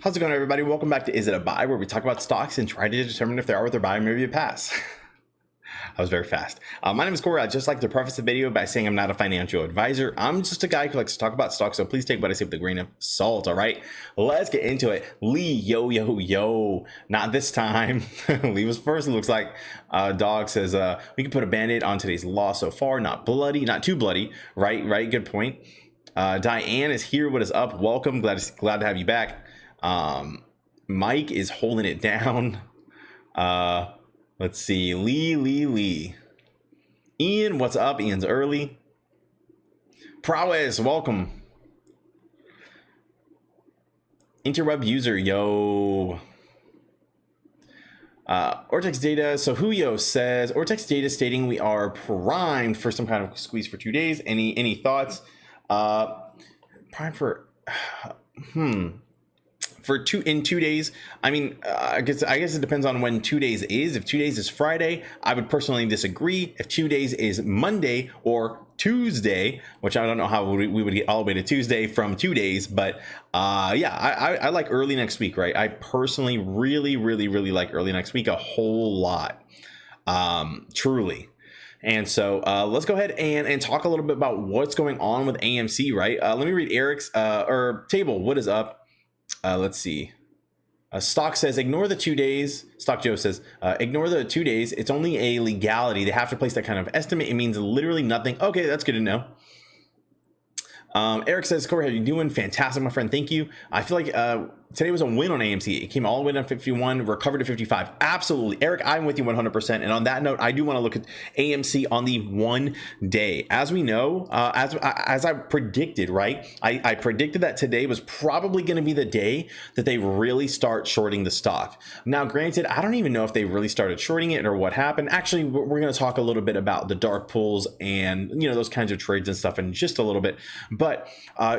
How's it going, everybody? Welcome back to Is It a Buy, where we talk about stocks and try to determine if they are worth a buy or maybe a pass. I was very fast. My name is Corey. I'd just like to preface the video by saying I'm not a financial advisor. I'm just a guy who likes to talk about stocks, so please take what I say with a grain of salt, all right? Let's get into it. Lee, yo. Not this time. Lee was first, it looks like. Dog says, we can put a Band-Aid on today's loss so far. Not bloody, not too bloody. Right, good point. Diane is here. What is up? Welcome. Glad to have you back. Mike is holding it down. Let's see. Lee. Ian, what's up? Ian's early. Prowess, welcome. Interweb user, yo. Ortex data. So Huyo says Ortex data stating we are primed for some kind of squeeze for 2 days. Any thoughts? Prime for in 2 days. I mean, I guess it depends on when 2 days is. If 2 days is Friday, I would personally disagree. If 2 days is Monday or Tuesday, which I don't know how we would get all the way to Tuesday from 2 days, but yeah, I like early next week, right? I personally really like early next week a whole lot, truly. And so let's go ahead and talk a little bit about what's going on with AMC, right? Let me read Eric's or Table. What is up? Let's see. Stock says, ignore the 2 days. Stock Joe says, ignore the 2 days. It's only a legality. They have to place that kind of estimate. It means literally nothing. Okay, that's good to know. Eric says, Corey, how you doing? Fantastic, my friend. Thank you. I feel like today was a win on AMC. It came all the way down to 51, recovered to 55. Absolutely. Eric, I'm with you 100%. And on that note, I do want to look at AMC on the 1 day. As we know, as I predicted, right? I predicted that today was probably going to be the day that they really start shorting the stock. Now, granted, I don't even know if they really started shorting it or what happened. Actually, we're going to talk a little bit about the dark pools and, you know, those kinds of trades and stuff in just a little bit. But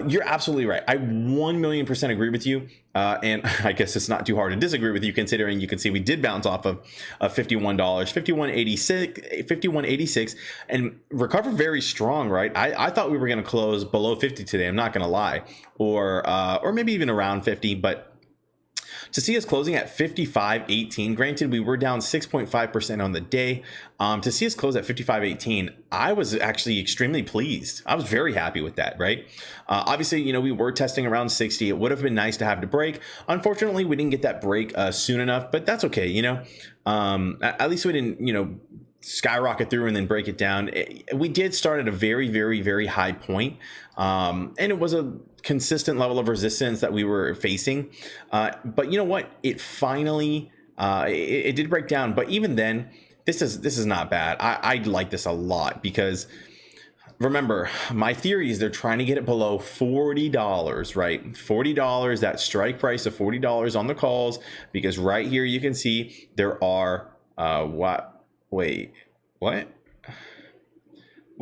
you're absolutely right. I 1,000,000% agree with you. And I guess it's not too hard to disagree with you, considering you can see we did bounce off of $51, 51.86, and recover very strong, right? I thought we were going to close below 50 today. I'm not going to lie, or maybe even around 50, but to see us closing at 55.18, granted, we were down 6.5% on the day. To see us close at 55.18, I was actually extremely pleased. I was very happy with that, right? Obviously, you know, we were testing around 60. It would have been nice to have the break. Unfortunately, we didn't get that break soon enough, but that's okay, you know. At least we didn't, you know, skyrocket through and then break it down. We did start at a very high point, and it was a consistent level of resistance that we were facing, but you know what, it finally it did break down. But even then, this is not bad. I like this a lot, because remember, my theory is they're trying to get it below $40, right? $40, that strike price of $40 on the calls, because right here you can see there are what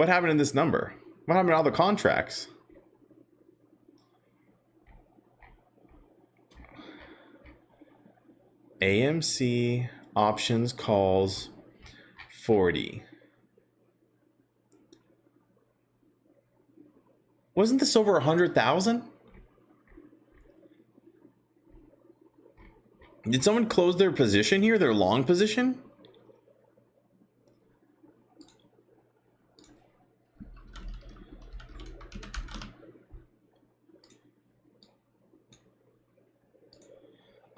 happened in this number? What happened to all the contracts? AMC options calls 40. Wasn't this over 100,000? Did someone close their position here, their long position?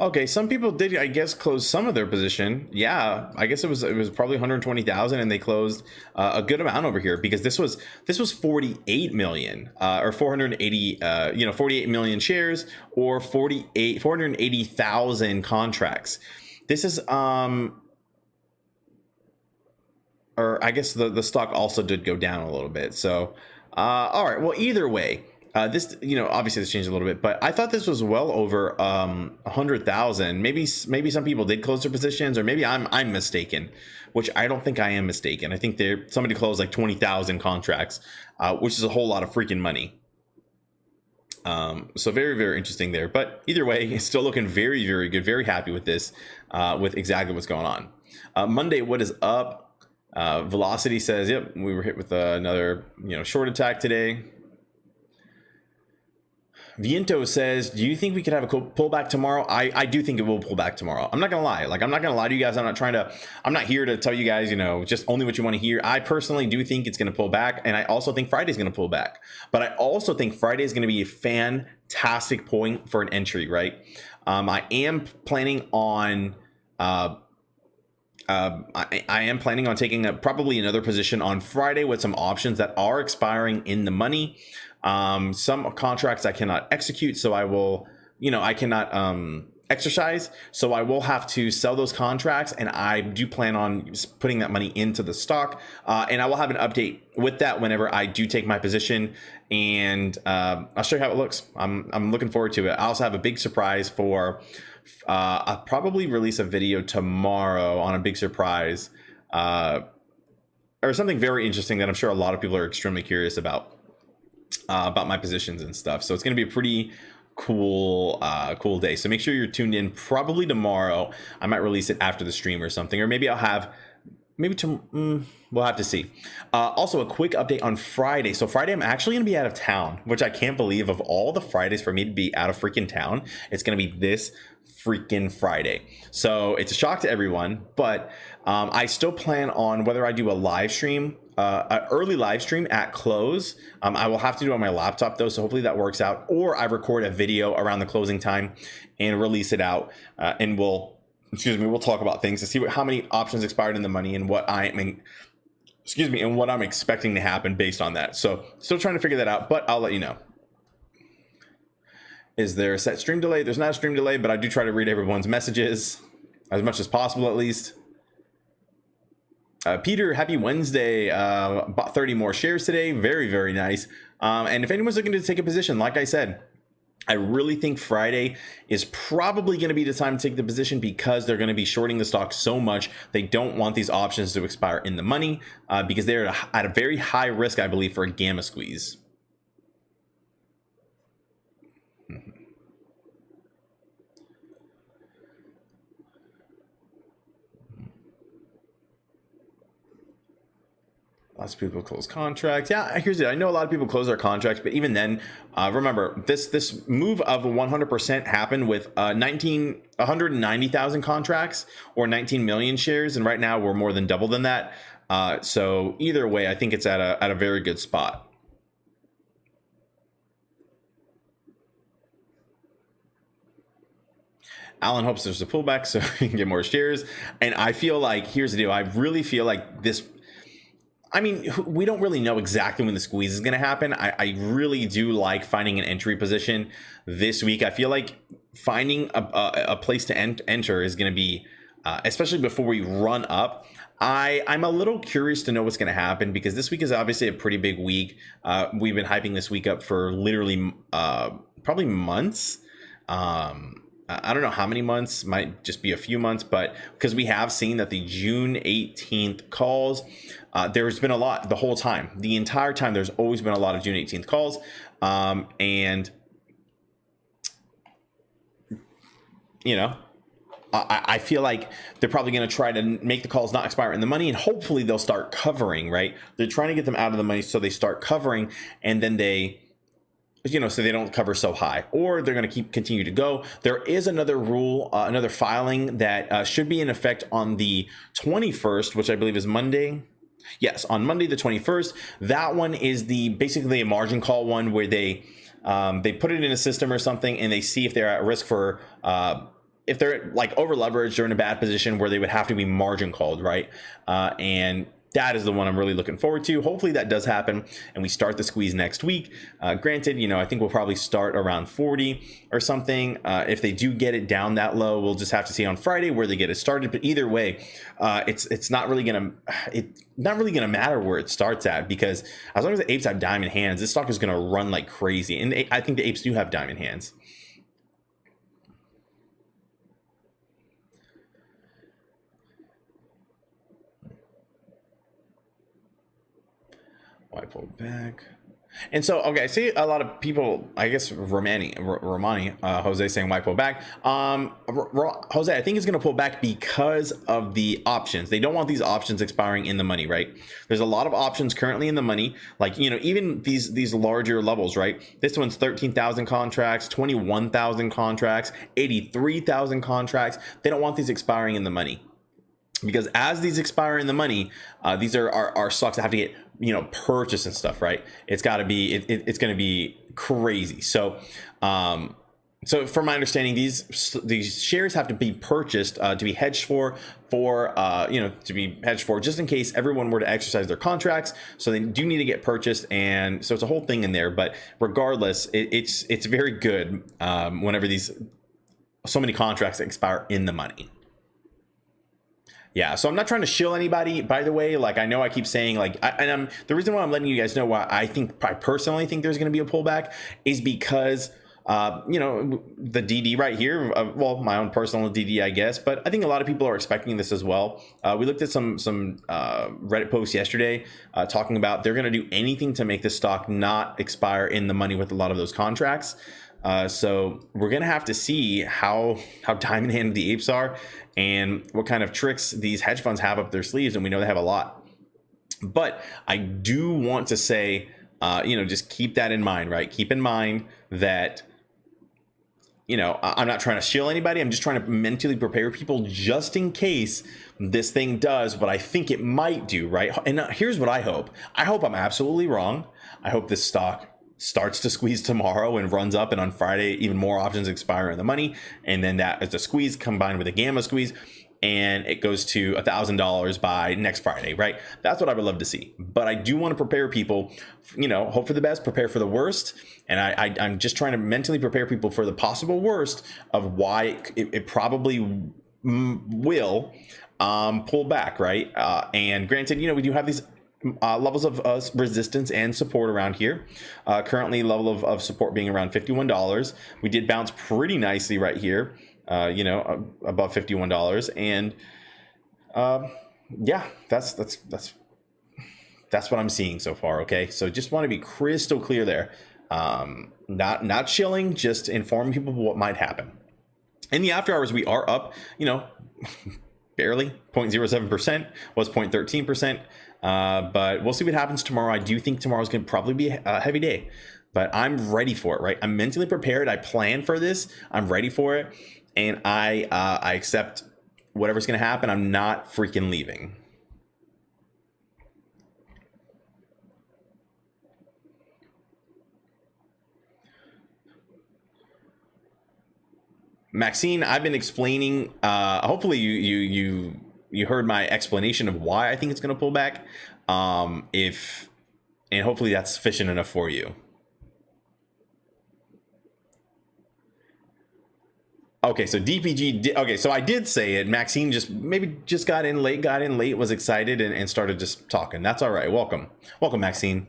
Okay, some people did, I guess, close some of their position. Yeah, I guess it was probably 120,000, and they closed a good amount over here, because this was 48 million or 480 48 million shares, or 480,000 contracts. This is or I guess the stock also did go down a little bit. So all right, well, either way, this, you know, obviously this changed a little bit, but I thought this was well over 100,000. Maybe some people did close their positions, or maybe I'm mistaken, which I don't think I am mistaken. I think somebody closed like 20,000 contracts, which is a whole lot of freaking money. So very interesting there. But either way, it's still looking very good. Very happy with this, with exactly what's going on. Monday, what is up? Velocity says, yep, we were hit with another short attack today. Viento says, do you think we could have a pullback tomorrow? I do think it will pull back tomorrow. I'm not gonna lie. Like, I'm not gonna lie to you guys. I'm not here to tell you guys, just only what you want to hear. I personally do think it's gonna pull back, and I also think Friday's gonna pull back. But I also think Friday is gonna be a fantastic point for an entry, right? I am planning on I am planning on taking probably another position on Friday with some options that are expiring in the money. Some contracts I cannot execute, so I will, I cannot exercise, so I will have to sell those contracts, and I do plan on putting that money into the stock, and I will have an update with that whenever I do take my position, and I'll show you how it looks. I'm looking forward to it. I also have a big surprise for I'll probably release a video tomorrow on a big surprise or something very interesting that I'm sure a lot of people are extremely curious about my positions and stuff. So it's going to be a pretty cool day. So make sure you're tuned in. Probably tomorrow. I might release it after the stream or something, or maybe I'll have we'll have to see. Also, a quick update on Friday. So Friday, I'm actually going to be out of town, which I can't believe. Of all the Fridays for me to be out of freaking town, it's going to be this freaking Friday. So it's a shock to everyone, but I still plan on whether I do a live stream, an early live stream at close. I will have to do it on my laptop though, so hopefully that works out. Or I record a video around the closing time and release it out, and we'll talk about things to see how many options expired in the money and what and what I'm expecting to happen based on that. So still trying to figure that out, but I'll let you know. Is there a set stream delay? There's not a stream delay, but I do try to read everyone's messages as much as possible, at least. Peter, happy Wednesday. Bought 30 more shares today. Very, very nice. And if anyone's looking to take a position, like I said, I really think Friday is probably going to be the time to take the position because they're going to be shorting the stock so much. They don't want these options to expire in the money because they're at a very high risk, I believe, for a gamma squeeze. Lots of people close contracts. Yeah, here's it. I know a lot of people close their contracts, but even then, remember this move of 100% happened with 190,000 contracts or 19 million shares, and right now we're more than double than that. So either way, I think it's at a very good spot. Alan hopes there's a pullback so he can get more shares, and I feel like here's the deal. I really feel like this. I mean, we don't really know exactly when the squeeze is going to happen. I really do like finding an entry position this week. I feel like finding a place to enter is going to be, especially before we run up. I'm a little curious to know what's going to happen because this week is obviously a pretty big week. We've been hyping this week up for literally probably months. I don't know how many months, might just be a few months, but because we have seen that the June 18th calls, there's been a lot the whole time. The entire time, there's always been a lot of June 18th calls. And, I feel like they're probably going to try to make the calls not expire in the money, and hopefully they'll start covering, right? They're trying to get them out of the money so they start covering, and then they... so they don't cover so high, or they're going to continue to go. There is another rule, another filing that should be in effect on the 21st, which I believe is Monday. Yes, on Monday, the 21st. That one is basically a margin call one where they put it in a system or something, and they see if they're at risk for, if they're like over leveraged or in a bad position where they would have to be margin called, right? And that is the one I'm really looking forward to. Hopefully that does happen and we start the squeeze next week. Granted, I think we'll probably start around 40 or something. If they do get it down that low, we'll just have to see on Friday where they get it started. But either way, it's not really gonna matter where it starts at, because as long as the apes have diamond hands, this stock is gonna run like crazy. And I think the apes do have diamond hands. Why pull back? And so, okay, I see a lot of people, I guess Romani, Jose saying why pull back. Jose, I think it's going to pull back because of the options. They don't want these options expiring in the money, right? There's a lot of options currently in the money, like, even these larger levels, right? This one's 13,000 contracts, 21,000 contracts, 83,000 contracts. They don't want these expiring in the money. Because as these expire in the money, these are stocks that have to get purchased and stuff, right? It's got to be it's going to be crazy. So so from my understanding, these shares have to be purchased to be hedged for to be hedged for, just in case everyone were to exercise their contracts. So they do need to get purchased, and so it's a whole thing in there. But regardless, it's very good whenever so many contracts expire in the money. Yeah, so I'm not trying to shill anybody, by the way. Like, I know I keep saying, like, the reason why I'm letting you guys know why I personally think there's going to be a pullback is because, the DD right here, well, my own personal DD, I guess, but I think a lot of people are expecting this as well. We looked at some Reddit posts yesterday talking about they're going to do anything to make this stock not expire in the money with a lot of those contracts. So we're going to have to see how diamond handed the apes are and what kind of tricks these hedge funds have up their sleeves. And we know they have a lot. But I do want to say, just keep that in mind, right? Keep in mind that, I'm not trying to shill anybody. I'm just trying to mentally prepare people just in case this thing does what I think it might do, right? And here's what I hope. I hope I'm absolutely wrong. I hope this stock starts to squeeze tomorrow and runs up, and on Friday even more options expire in the money, and then that is a squeeze combined with a gamma squeeze, and it goes to $1,000 by next Friday, right? That's what I would love to see. But I do want to prepare people, hope for the best, prepare for the worst, and I'm just trying to mentally prepare people for the possible worst of why it probably will pull back, right? And granted, we do have these levels of resistance and support around here. Currently, level of support being around $51. We did bounce pretty nicely right here, above $51, and yeah, that's what I'm seeing so far. Okay, so just want to be crystal clear there. Not chilling, just informing people what might happen. In the after hours, we are up, barely 0.07%, was 0.13%. But we'll see what happens tomorrow. I do think tomorrow's going to probably be a heavy day, but I'm ready for it, right? I'm mentally prepared. I plan for this. I'm ready for it. And I accept whatever's going to happen. I'm not freaking leaving. Maxine, I've been explaining, hopefully you heard my explanation of why I think it's going to pull back. And hopefully that's sufficient enough for you. Okay, so DPG, okay, so I did say it. Maxine just got in late, was excited and started just talking. That's all right. Welcome, Maxine.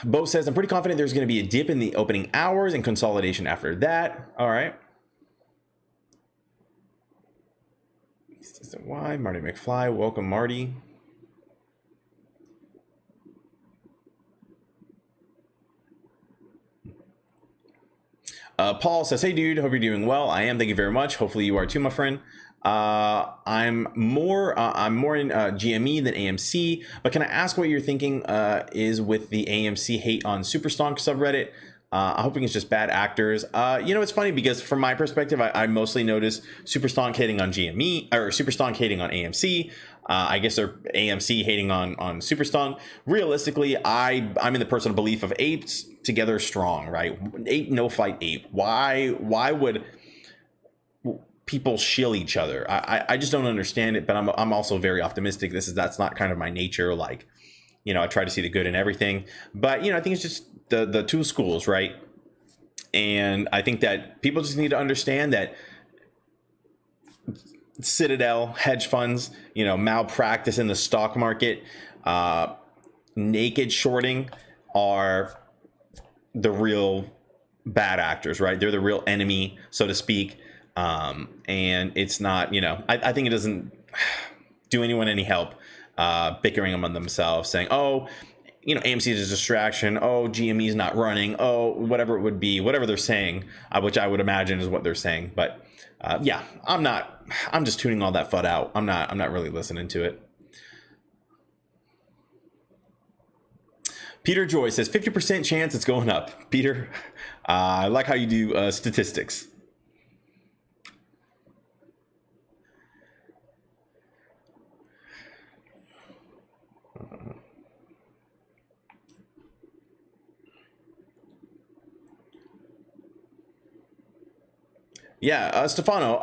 Bo says, I'm pretty confident there's going to be a dip in the opening hours and consolidation after that. All right. Why? Marty McFly. Welcome, Marty. Paul says, hey, dude, hope you're doing well. I am. Thank you very much. Hopefully you are too, my friend. I'm more in GME than AMC, but can I ask what you're thinking is with the AMC hate on Superstonk subreddit? I'm hoping it's just bad actors. It's funny because from my perspective, I mostly notice Superstonk hating on GME or Superstonk hating on AMC. I guess they're AMC hating on Superstonk. Realistically, I'm in the personal belief of apes together strong, right? Ape, no fight ape. Why would people shill each other? I just don't understand it, but I'm also very optimistic. That's not kind of my nature. Like, I try to see the good in everything, but I think it's just the two schools, right? And I think that people just need to understand that Citadel, hedge funds, malpractice in the stock market, naked shorting are the real bad actors, right? They're the real enemy, so to speak. And it's not, I think it doesn't do anyone any help bickering among themselves, saying, "Oh, AMC is a distraction. Oh, GME is not running. Oh, whatever it would be, whatever they're saying, which I would imagine is what they're saying." But yeah, I'm just tuning all that FUD out. I'm not really listening to it. Peter Joy says 50% chance it's going up. Peter, I like how you do statistics. Yeah, Stefano,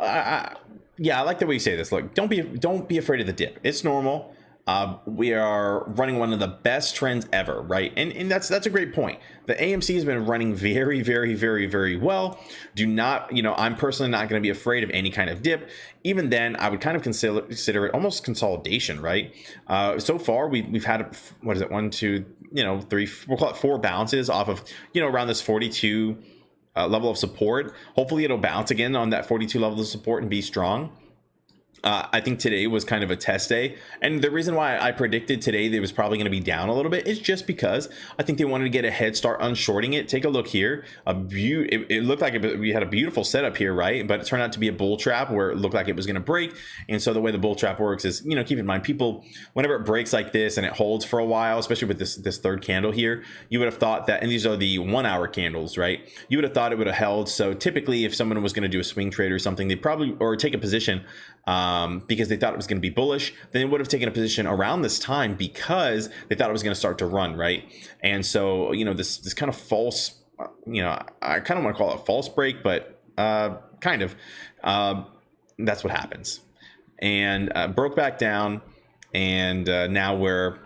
yeah, I like the way you say this. Look, don't be afraid of the dip. It's normal. We are running one of the best trends ever, right? And that's a great point. The AMC has been running very, very, very, very well. Do not, I'm personally not going to be afraid of any kind of dip. Even then, I would kind of consider it almost consolidation, right? So far, we've had, what is it, 1, 2, 3, we'll call it 4 bounces off of, around this 42 level of support. Hopefully it'll bounce again on that 42 level of support and be strong. I think today was kind of a test day, and the reason why I predicted today that it was probably going to be down a little bit is just because I think they wanted to get a head start on shorting it. Take a look here. It looked like we had a beautiful setup here, right? But it turned out to be a bull trap where it looked like it was going to break. And so the way the bull trap works is, keep in mind, people, whenever it breaks like this and it holds for a while, especially with this third candle here, you would have thought that, and these are the 1 hour candles, right? You would have thought it would have held. So typically, if someone was going to do a swing trade or something, they probably, or take a position, because they thought it was going to be bullish, then they would have taken a position around this time because they thought it was going to start to run, right? And so, this kind of false, I kind of want to call it a false break, but kind of, that's what happens. And broke back down, and now we're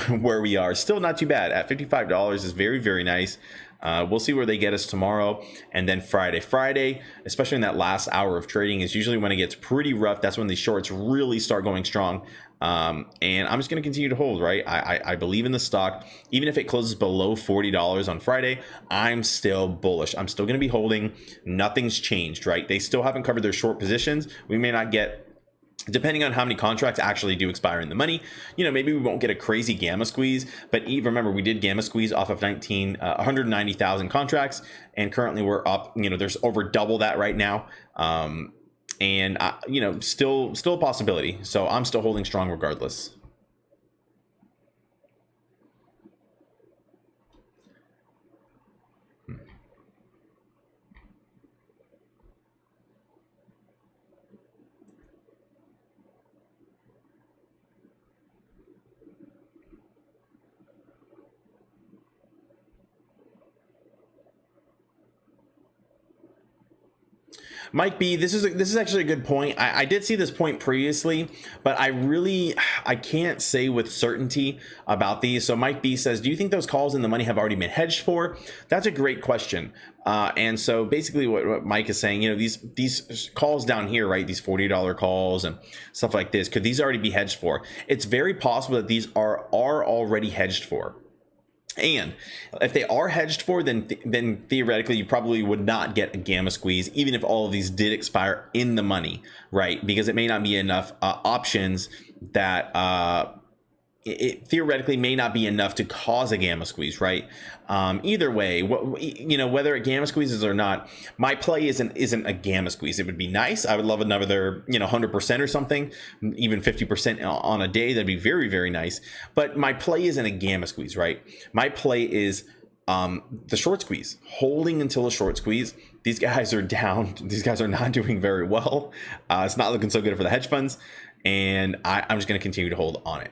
where we are. Still not too bad at $55 is very, very nice. We'll see where they get us tomorrow, and then Friday, especially in that last hour of trading, is usually when it gets pretty rough. That's when the shorts really start going strong. And I'm just going to continue to hold, right? I believe in the stock. Even if it closes below $40 on Friday, I'm still bullish. I'm still going to be holding. Nothing's changed, right? They still haven't covered their short positions. We may not get, depending on how many contracts actually do expire in the money, maybe we won't get a crazy gamma squeeze. But remember, we did gamma squeeze off of 190,000 contracts, and currently we're up. There's over double that right now, and still a possibility. So I'm still holding strong regardless. Mike B, this is actually a good point. I did see this point previously, but I can't say with certainty about these. So Mike B says, do you think those calls in the money have already been hedged for? That's a great question. And so basically what Mike is saying, these calls down here, right? These $40 calls and stuff like this, could these already be hedged for? It's very possible that these are already hedged for. And if they are hedged for, then theoretically you probably would not get a gamma squeeze, even if all of these did expire in the money, right? Because it may not be enough options that it theoretically may not be enough to cause a gamma squeeze, right? Either way, whether it gamma squeezes or not, my play isn't a gamma squeeze. It would be nice. I would love another 100% or something, even 50% on a day. That'd be very, very nice. But my play isn't a gamma squeeze, right? My play is the short squeeze, holding until a short squeeze. These guys are down. These guys are not doing very well. It's not looking so good for the hedge funds, and I'm just going to continue to hold on it.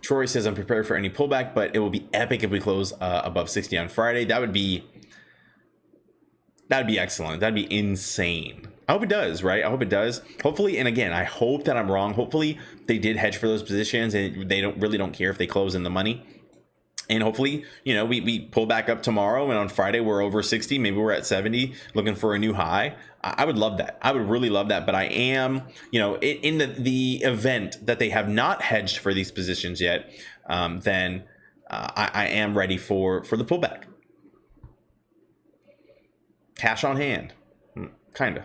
Troy says, I'm prepared for any pullback, but it will be epic if we close above 60 on Friday. That'd be excellent. That'd be insane. I hope it does, right? I hope it does. Hopefully, and again, I hope that I'm wrong. Hopefully they did hedge for those positions and they really don't care if they close in the money. And hopefully, we pull back up tomorrow, and on Friday we're over 60, maybe we're at 70, looking for a new high. I would love that. I would really love that. But I am, in the event that they have not hedged for these positions yet, then I am ready for the pullback. Cash on hand, kind of.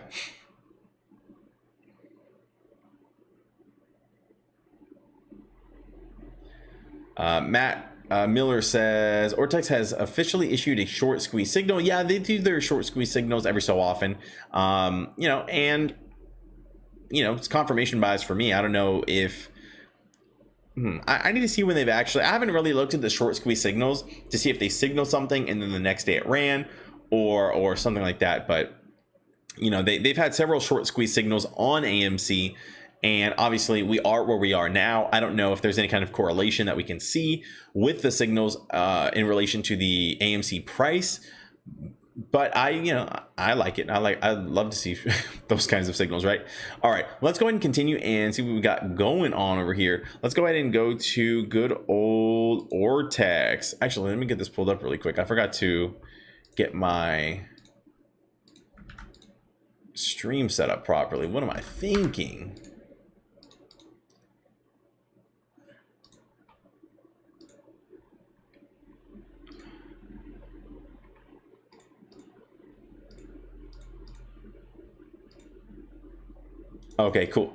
Matt Miller says Ortex has officially issued a short squeeze signal. Yeah, they do their short squeeze signals every so often. And it's confirmation bias for me. I don't know if I need to see when they've actually. I haven't really looked at the short squeeze signals to see if they signal something and then the next day it ran or something like that. But they've had several short squeeze signals on AMC. And obviously we are where we are now. I don't know if there's any kind of correlation that we can see with the signals in relation to the AMC price. But I like it. I'd love to see those kinds of signals, right? All right, let's go ahead and continue and see what we got going on over here. Let's go ahead and go to good old Ortex. Actually, let me get this pulled up really quick. I forgot to get my stream set up properly. What am I thinking? Okay, cool.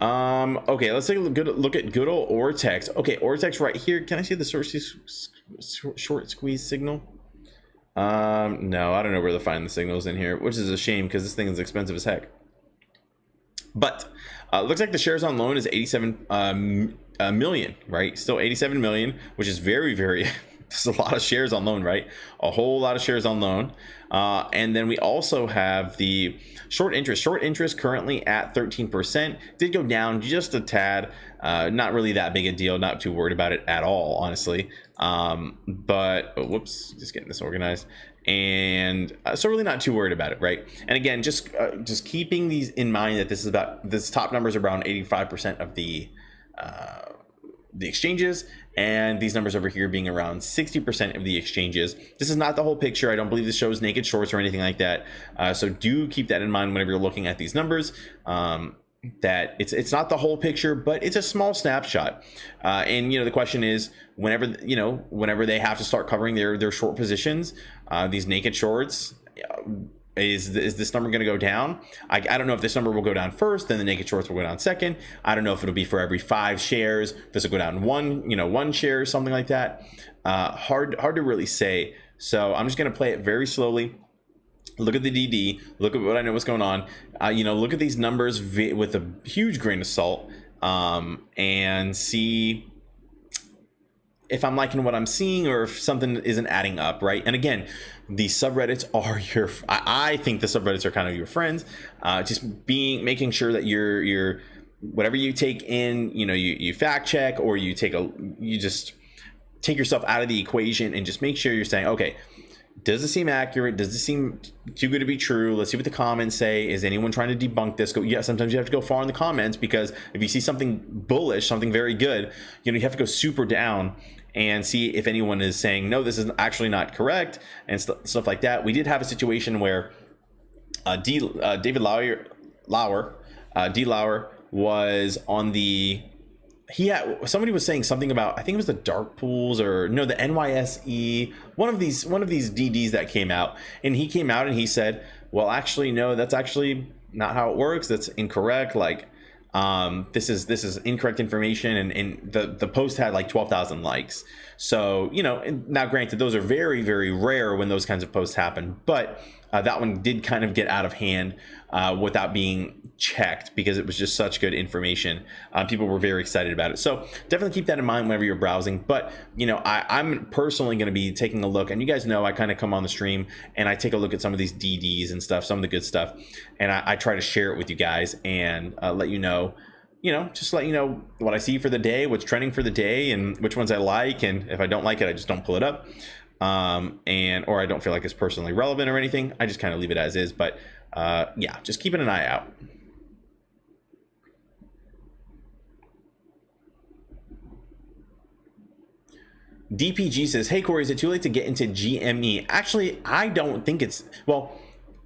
Okay, let's take a look at good old Ortex. Okay, Ortex right here. Can I see the short squeeze signal? No, I don't know where to find the signals in here, which is a shame because this thing is expensive as heck. But looks like the shares on loan is 87 million, right? Still 87 million, which is very, very there's a lot of shares on loan, right? A whole lot of shares on loan. And then we also have the short interest currently at 13%. Did go down just a tad. Not really that big a deal. Not too worried about it at all, honestly. But whoops, just getting this organized. And so really not too worried about it, right? And again, just keeping these in mind that this top numbers are around 85% of the exchanges, and these numbers over here being around 60% of the exchanges. This is not the whole picture. I don't believe this shows naked shorts or anything like that. So do keep that in mind whenever you're looking at these numbers. That it's not the whole picture, but it's a small snapshot. And the question is, whenever they have to start covering their short positions, these naked shorts. Is this number going to go down? I don't know if this number will go down first, then the naked shorts will go down second. I don't know if it'll be for every 5 shares. This will go down one share or something like that. Hard to really say. So I'm just going to play it very slowly. Look at the DD. Look at what I know what's going on. Look at these numbers with a huge grain of salt, and see if I'm liking what I'm seeing or if something isn't adding up, right? And again, the subreddits are I think the subreddits are kind of your friends. Just making sure that you're whatever you take in, you fact check, or you just take yourself out of the equation and just make sure you're saying, okay, does this seem accurate? Does this seem too good to be true? Let's see what the comments say. Is anyone trying to debunk this? Sometimes you have to go far in the comments, because if you see something bullish, something very good, you have to go super down and see if anyone is saying, no, this is actually not correct, and stuff like that. We did have a situation where David Lauer was on the, somebody was saying something about, I think it was the dark pools, or no, the NYSE, one of these DDs that came out, and he came out and he said, well, actually, no, that's actually not how it works. That's incorrect. Like, this is incorrect information, and the post had like 12,000 likes. So now granted, those are very, very rare when those kinds of posts happen, but that one did kind of get out of hand without being checked, because it was just such good information. People were very excited about it. So definitely keep that in mind whenever you're browsing. But I'm personally going to be taking a look, and you guys know I kind of come on the stream and I take a look at some of these DDs and stuff, some of the good stuff, and I try to share it with you guys and let you know, just let you know what I see for the day, what's trending for the day, and which ones I like. And if I don't like it, I just don't pull it up. Or I don't feel like it's personally relevant or anything. I just kind of leave it as is. But yeah, just keeping an eye out. DPG says, hey Corey, is it too late to get into GME? Actually, I don't think it's, well,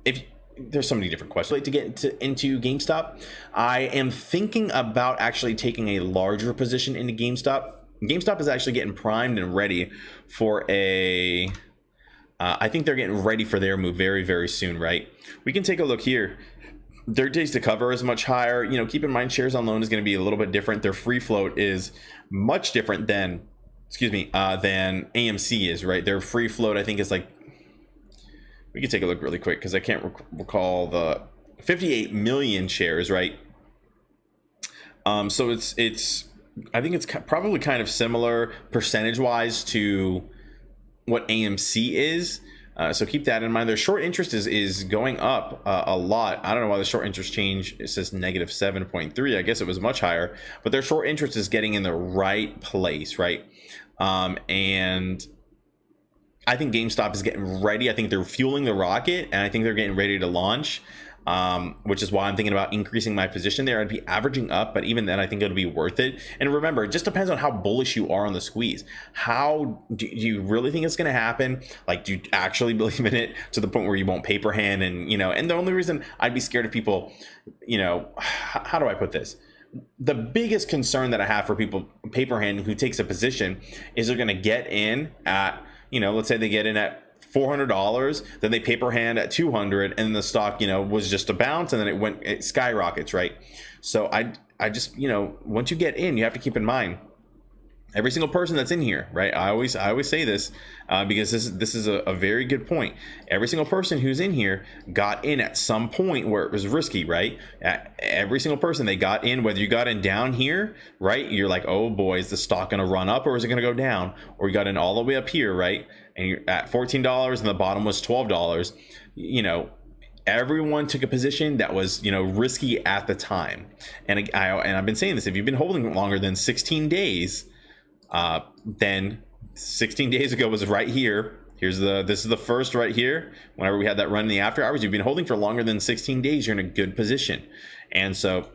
if there's so many different questions like to get into GameStop. I am thinking about actually taking a larger position into GameStop. GameStop is actually getting primed and ready for a I think they're getting ready for their move very, very soon, right? We can take a look here. Their days to cover is much higher. You know, keep in mind shares on loan is going to be a little bit different. Their free float is much different than, than AMC is, right? Their free float, I think, is like, we can take a look really quick because I can't recall the 58 million shares, right? So it's I think it's probably kind of similar percentage wise to what AMC is. So keep that in mind. Their short interest is going up a lot. I don't know why the short interest change, it says negative 7.3. I guess it was much higher, but their short interest is getting in the right place, right? And I think GameStop is getting ready. I think they're fueling the rocket, and I think they're getting ready to launch, which is why I'm thinking about increasing my position there. I'd be averaging up, but even then, I think it'll be worth it. And remember, it just depends on how bullish you are on the squeeze. How do you really think it's going to happen? Like, do you actually believe in it to the point where you won't paper hand? And, you know, and the only reason I'd be scared of people, you know, how do I put this? The biggest concern that I have for people paper handing who takes a position is they're going to get in at, you know, let's say they get in at $400, then they paper hand at 200, and the stock, you know, was just a bounce, and then it skyrockets, right? So I just, you know, once you get in, you have to keep in mind every single person that's in here, right? I always say this because this is a very good point. Every single person who's in here got in at some point where it was risky, right? Every single person, they got in, whether you got in down here, right? You're like, oh boy, is the stock going to run up or is it going to go down? Or you got in all the way up here, right? And you're at $14 and the bottom was $12. You know, everyone took a position that was, you know, risky at the time. And I've been saying this, if you've been holding longer than 16 days, then 16 days ago was right here. This is the first right here. Whenever we had that run in the after hours, you've been holding for longer than 16 days, you're in a good position. And so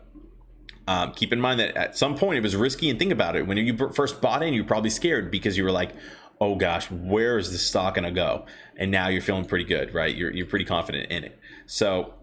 keep in mind that at some point it was risky, and think about it. When you first bought in, you're probably scared because you were like, oh gosh, where is this stock gonna go? And now you're feeling pretty good, right? You're pretty confident in it. So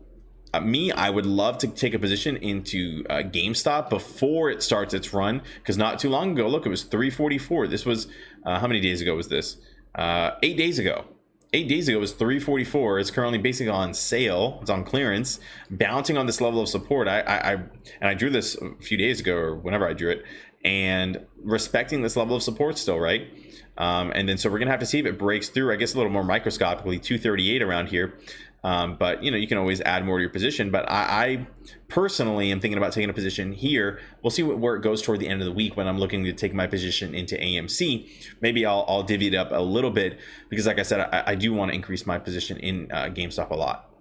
I would love to take a position into GameStop before it starts its run, because not too long ago, look, it was 344. This was how many days ago was this? 8 days ago. 8 days ago was 344. It's currently basically on sale. It's on clearance, bouncing on this level of support. I drew this a few days ago, or whenever I drew it, and respecting this level of support still, right? And then so we're gonna have to see if it breaks through, I guess a little more microscopically, 238 around here. But you know, you can always add more to your position. But I personally am thinking about taking a position here. We'll see where it goes toward the end of the week when I'm looking to take my position into AMC. Maybe I'll divvy it up a little bit because, like I said, I do want to increase my position in GameStop a lot.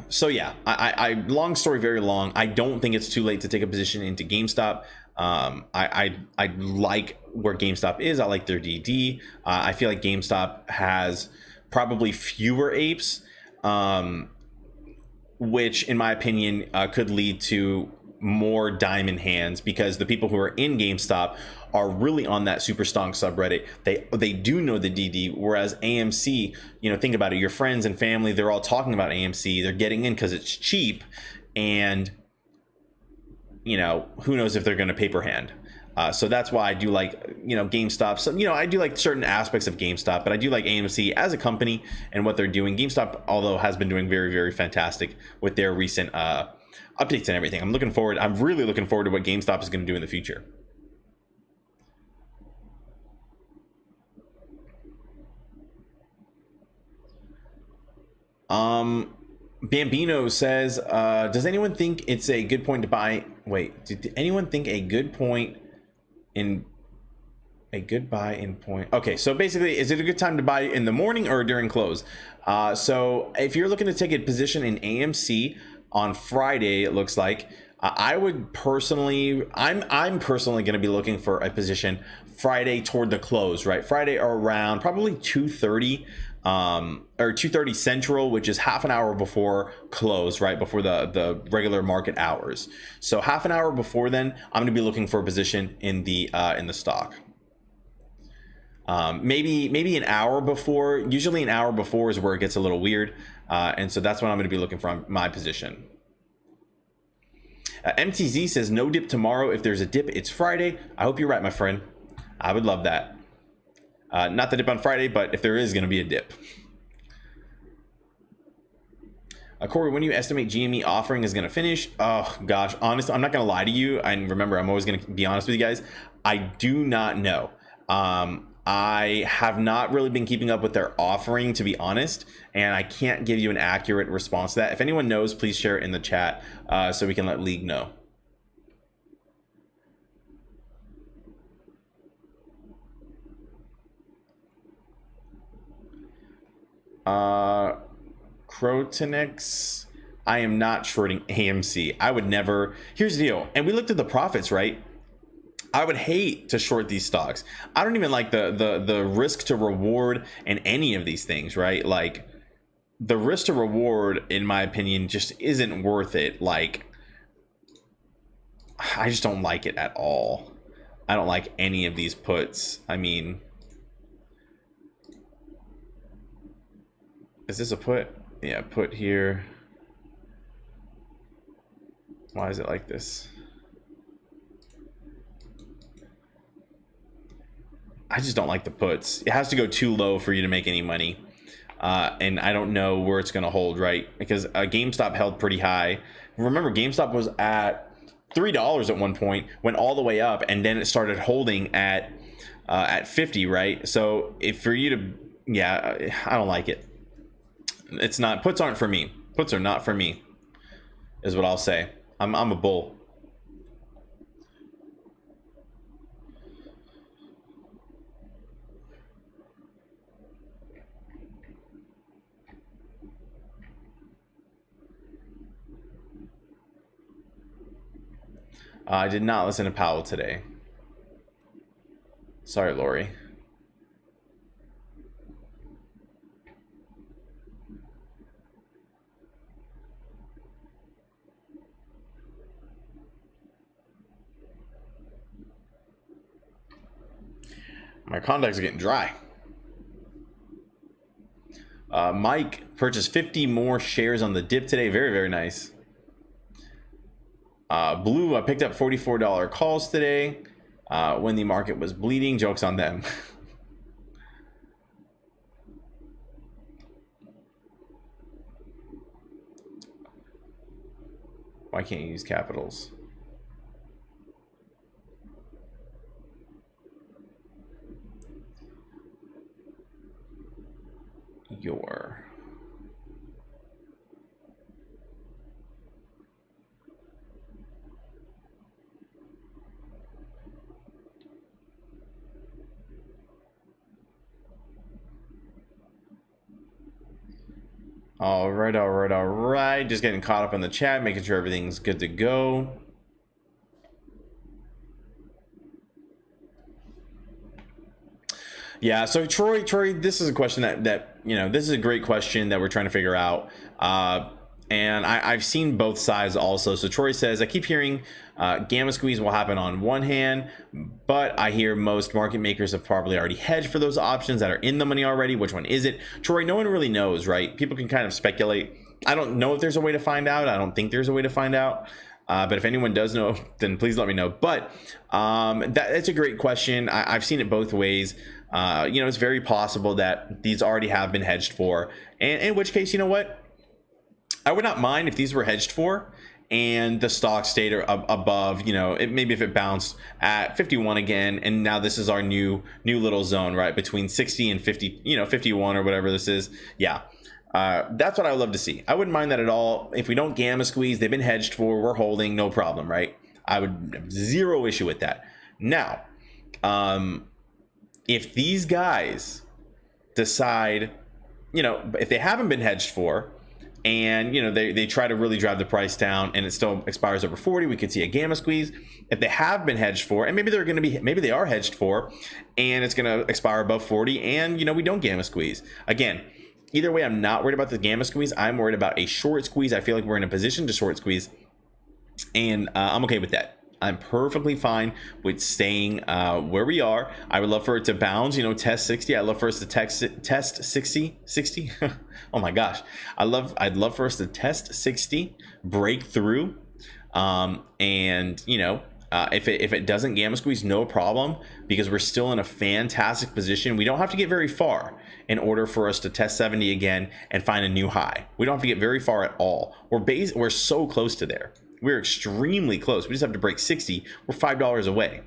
So yeah, I long story very long. I don't think it's too late to take a position into GameStop. I like where GameStop is. I like their DD. I feel like GameStop has probably fewer apes, which in my opinion could lead to more diamond hands, because the people who are in GameStop are really on that super stonk subreddit. They do know the DD, whereas AMC, you know, think about it, your friends and family, they're all talking about AMC. They're getting in because it's cheap, and you know, who knows if they're going to paper hand. So that's why I do like, you know, GameStop. So, you know, I do like certain aspects of GameStop, but I do like AMC as a company and what they're doing. GameStop, although, has been doing very, very fantastic with their recent updates and everything. I'm really looking forward to what GameStop is going to do in the future. Bambino says, does anyone think it's a good point to buy? Wait, did anyone think a good buy in point? Okay, so basically, is it a good time to buy in the morning or during close? So if you're looking to take a position in AMC on Friday, it looks like I would personally, I'm personally going to be looking for a position Friday toward the close, right? Friday around probably 2:30. or 2:30 Central, which is half an hour before close, right before the regular market hours. So half an hour before then, I'm going to be looking for a position in the stock. Maybe an hour before. Usually an hour before is where it gets a little weird, and so that's when I'm going to be looking for my position. MTZ says no dip tomorrow. If there's a dip, it's Friday. I hope you're right, my friend. I would love that. Not the dip on Friday, but if there is going to be a dip. Corey, when do you estimate GME offering is going to finish? Oh gosh, honestly, I'm not going to lie to you. And remember, I'm always going to be honest with you guys. I do not know. I have not really been keeping up with their offering, to be honest, and I can't give you an accurate response to that. If anyone knows, please share it in the chat so we can let League know. Crotonix, I am not shorting AMC. I would never. Here's the deal, and we looked at the profits, right? I would hate to short these stocks. I don't even like the risk to reward in any of these things, right? Like the risk to reward, in my opinion, just isn't worth it. Like I just don't like it at all. I don't like any of these puts. I mean, is this a put? Yeah, put here. Why is it like this? I just don't like the puts. It has to go too low for you to make any money. And I don't know where it's going to hold, right? Because GameStop held pretty high. Remember, GameStop was at $3 at one point, went all the way up, and then it started holding at 50, right? So if for you to, yeah, I don't like it. It's not, puts aren't for me. Puts are not for me, is what I'll say. I'm a bull. I did not listen to Powell today. Sorry, Lori. My contacts are getting dry. Mike purchased 50 more shares on the dip today. Very, very nice. Blue, I picked up $44 calls today when the market was bleeding. Jokes on them. Why can't you use capitals? Your. All right. Just getting caught up in the chat, making sure everything's good to go. Yeah, so Troy, this is a question that you know, this is a great question that we're trying to figure out. And I've seen both sides also. So Troy says, I keep hearing gamma squeeze will happen on one hand, but I hear most market makers have probably already hedged for those options that are in the money already. Which one is it? Troy, no one really knows, right? People can kind of speculate. I don't know if there's a way to find out. I don't think there's a way to find out. But if anyone does know, then please let me know. But that's a great question. I've seen it both ways. You know, it's very possible that these already have been hedged for, and in which case, you know what? I would not mind if these were hedged for and the stock stayed above, you know, maybe if it bounced at 51 again, and now this is our new little zone, right, between 60 and 50, you know, 51 or whatever this is. Yeah. That's what I would love to see. I wouldn't mind that at all. If we don't gamma squeeze, they've been hedged for, we're holding, no problem, right? I would have zero issue with that. Now, if these guys decide, you know, if they haven't been hedged for, and they try to really drive the price down and it still expires over 40, we could see a gamma squeeze. If they have been hedged for, and maybe they are hedged for, and it's going to expire above 40, and we don't gamma squeeze again. Either way, I'm not worried about the gamma squeeze. I'm worried about a short squeeze. I feel like we're in a position to short squeeze, and I'm okay with that. I'm perfectly fine with staying where we are. I would love for it to bounce, test 60. I'd love for us to test 60. Oh my gosh. I'd love for us to test 60, break through. And if it doesn't gamma squeeze, no problem, because we're still in a fantastic position. We don't have to get very far in order for us to test 70 again and find a new high. We don't have to get very far at all. We're so close to there. We're extremely close. We just have to break 60. We're $5 away,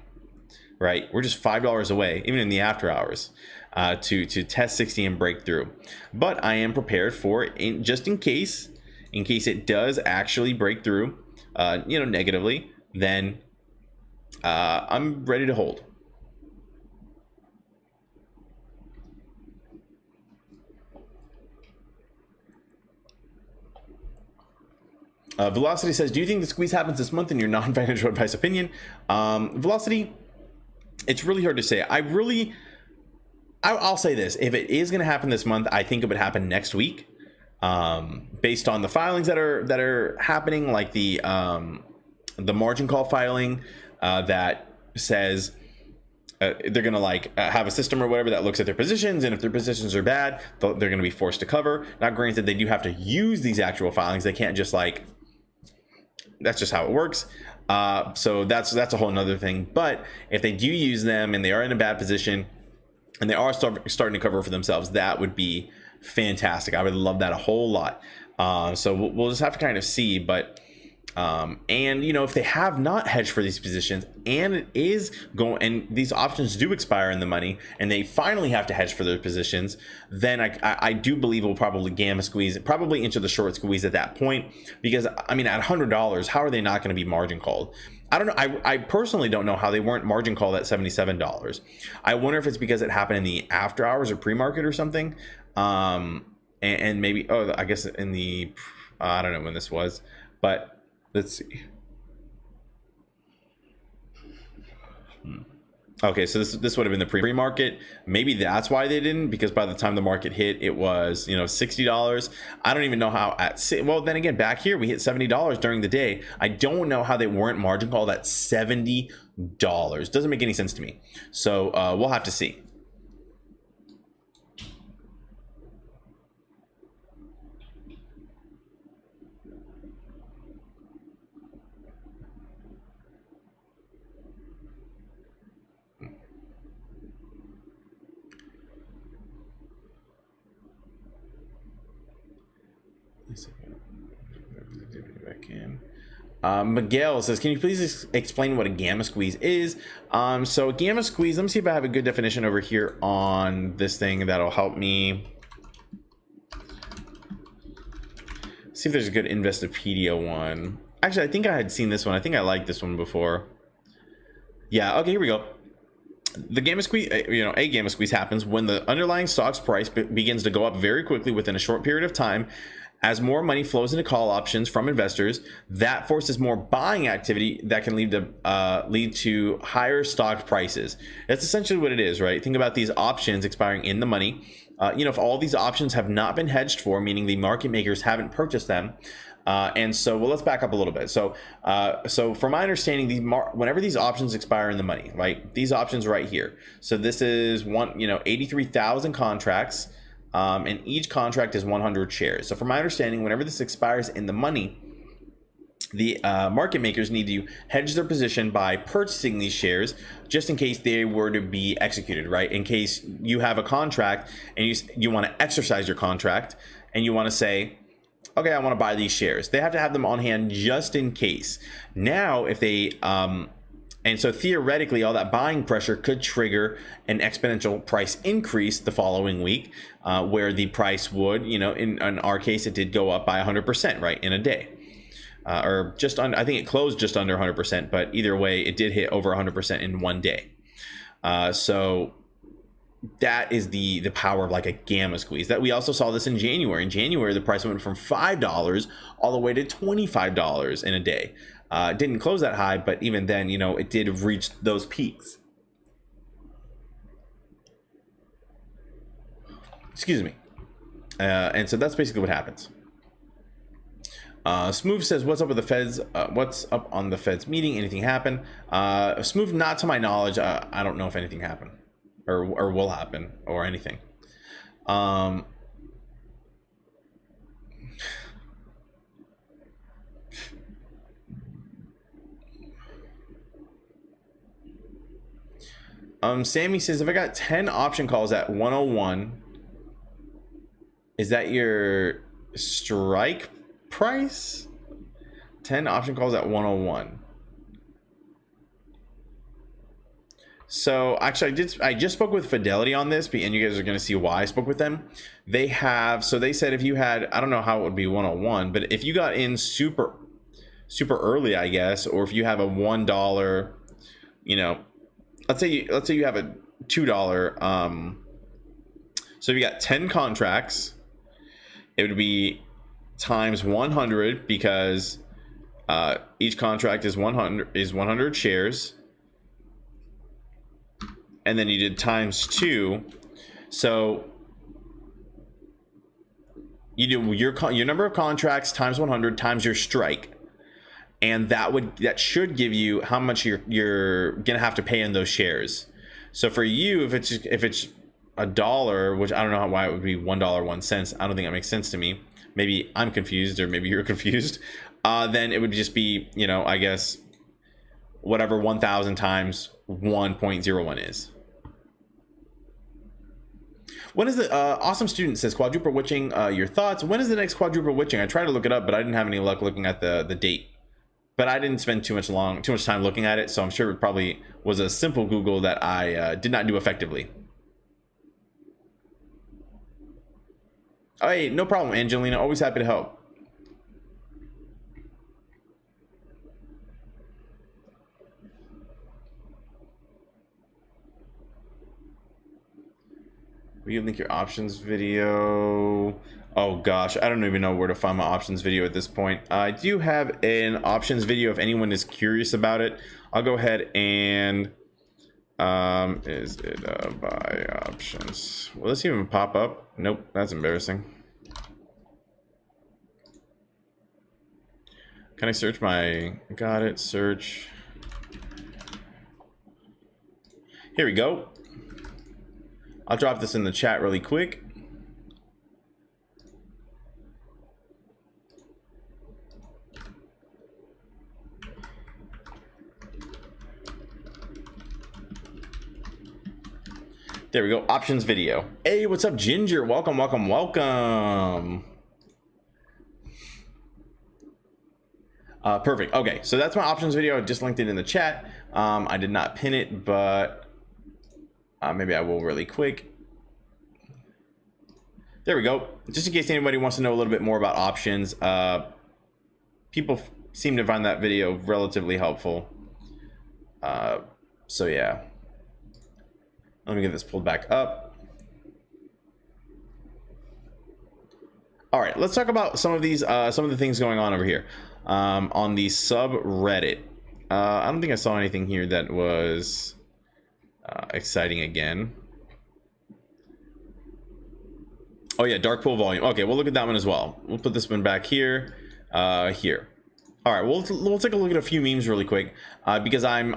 right? We're just $5 away, even in the after hours, to test 60 and break through. But I am prepared for just in case it does actually break through, negatively, then I'm ready to hold. Velocity says, do you think the squeeze happens this month in your non-financial advice opinion? Velocity, it's really hard to say. I'll say this. If it is going to happen this month, I think it would happen next week, based on the filings that are happening, like the margin call filing that says they're going to have a system or whatever that looks at their positions, and if their positions are bad, they're going to be forced to cover. Now, granted, they do have to use these actual filings. They can't just that's just how it works. So that's a whole nother thing. But if they do use them and they are in a bad position and they are starting to cover for themselves, that would be fantastic. I would love that a whole lot. So we'll just have to kind of see. But and if they have not hedged for these positions and it is going, and these options do expire in the money and they finally have to hedge for their positions, then I do believe we'll probably gamma squeeze, probably into the short squeeze at that point, because at $100, how are they not going to be margin called? I don't know. I personally don't know how they weren't margin called at $77. I wonder if it's because it happened in the after hours or pre-market or something. And maybe, I guess in the, I don't know when this was, but let's see. Okay, so this would have been the pre-market. Maybe that's why they didn't, because by the time the market hit, it was $60. I don't even know how well, then again, back here we hit $70 during the day. I don't know how they weren't margin called at $70. Doesn't make any sense to me. So we'll have to see. Miguel says, can you please explain what a gamma squeeze is? So a gamma squeeze, let me see if I have a good definition over here on this thing that'll help me. See if there's a good Investopedia one. Actually, I think I had seen this one. I think I liked this one before. Yeah, okay, here we go. The gamma squeeze, a gamma squeeze happens when the underlying stock's price begins to go up very quickly within a short period of time. As more money flows into call options from investors, that forces more buying activity that can lead to higher stock prices. That's essentially what it is, right? Think about these options expiring in the money. If all these options have not been hedged for, meaning the market makers haven't purchased them, and so, let's back up a little bit. So from my understanding, whenever these options expire in the money, right? These options right here. So this is 83,000 contracts. And each contract is 100 shares. So from my understanding, whenever this expires in the money, the market makers need to hedge their position by purchasing these shares just in case they were to be executed, right? In case you have a contract and you want to exercise your contract and you want to say, okay, I want to buy these shares. They have to have them on hand just in case. Now, if they and so theoretically, all that buying pressure could trigger an exponential price increase the following week, where the price would, in our case, it did go up by 100%, right, in a day. Or just under, I think it closed just under 100%, but either way, it did hit over 100% in one day. So that is the power of like a gamma squeeze. That we also saw this in January. In January, the price went from $5 all the way to $25 in a day. It didn't close that high, but even then, you know, it did reach those peaks. Excuse me. And so that's basically what happens. Smooth says, what's up with the Feds? What's up on the Feds meeting? Anything happen? Smooth, not to my knowledge. I don't know if anything happened or will happen or anything. Sammy says, if I got 10 option calls at 101, is that your strike price? 10 option calls at 101. So actually I just spoke with Fidelity on this, and you guys are going to see why I spoke with them. They said if you had, I don't know how it would be 101, but if you got in super early, I guess, or if you have a $1, you know, let's say you have a $2, so if you got 10 contracts, it would be times 100, because each contract is 100 shares, and then you did times 2, so you do your number of contracts times 100 times your strike, and that should give you how much you're gonna have to pay in those shares. So for you, if it's $1, which I don't know why it would be $1.01, I don't think that makes sense to me. Maybe I'm confused, or maybe you're confused. Then it would just be, you know, I guess whatever 1,000 times 1.01 is. When is the awesome student says quadruple witching? Your thoughts? When is the next quadruple witching? I tried to look it up, but I didn't have any luck looking at the date. But I didn't spend too much time looking at it, so I'm sure it probably was a simple Google that I did not do effectively. Oh, hey, no problem, Angelina. Always happy to help. Will you link your options video? Oh gosh, I don't even know where to find my options video at this point. I do have an options video if anyone is curious about it. I'll go ahead and is it buy options? Will this even pop up? Nope, that's embarrassing. Can I search my, got it, search. Here we go. I'll drop this in the chat really quick. There we go, options video. Hey, what's up, Ginger? Welcome, welcome, welcome. Perfect. Okay, so that's my options video. I just linked it in the chat. I did not pin it, but maybe I will really quick. There we go. Just in case anybody wants to know a little bit more about options, people seem to find that video relatively helpful. So yeah. Let me get this pulled back up. All right, let's talk about some of these, some of the things going on over here on the subreddit. I don't think I saw anything here that was exciting again. Oh yeah, dark pool volume. Okay, we'll look at that one as well. We'll put this one back here, here. All right, we'll take a look at a few memes really quick because I'm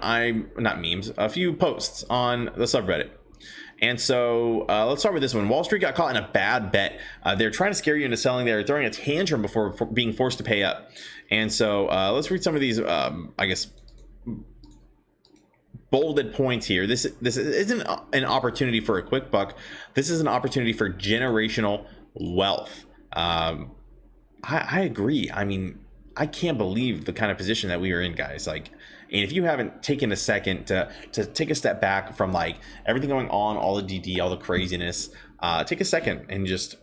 not memes, a few posts on the subreddit. And so let's start with this one. Wall Street got caught in a bad bet. They're trying to scare you into selling. They're throwing a tantrum before being forced to pay up. And so let's read some of these, I guess, bolded points here. This isn't an opportunity for a quick buck. This is an opportunity for generational wealth. I agree. I mean, I can't believe the kind of position that we are in, guys. Like, and if you haven't taken a second to take a step back from like everything going on, all the DD, all the craziness, take a second and just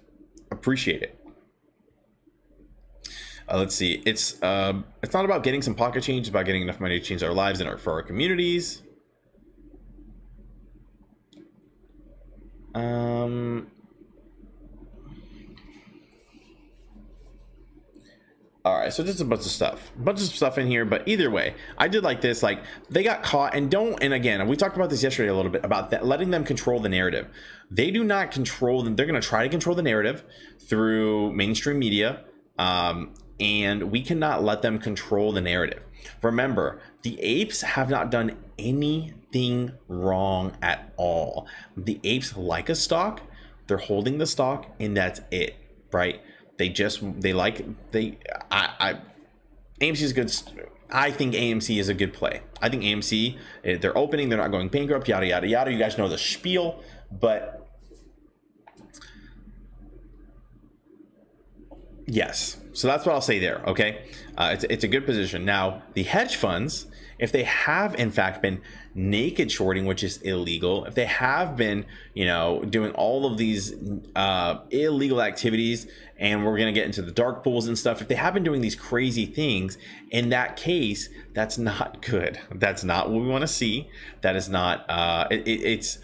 appreciate it. Let's see. It's not about getting some pocket change. It's about getting enough money to change our lives and for our communities. All right, so just a bunch of stuff in here, but either way, I did like this. Like, they got caught, and again, we talked about this yesterday a little bit about that, letting them control the narrative. They do not control them. They're going to try to control the narrative through mainstream media, and we cannot let them control the narrative. Remember, the apes have not done anything wrong at all. The apes like a stock, they're holding the stock, and that's it, right? AMC is good. I think AMC is a good play. I think AMC, they're opening, they're not going bankrupt, yada, yada, yada. You guys know the spiel, but yes. So that's what I'll say there, okay? It's a good position. Now, the hedge funds, if they have in fact been naked shorting, which is illegal, if they have been, doing all of these illegal activities, and we're going to get into the dark pools and stuff, if they have been doing these crazy things, in that case, that's not good. That's not what we want to see. That is not, it's,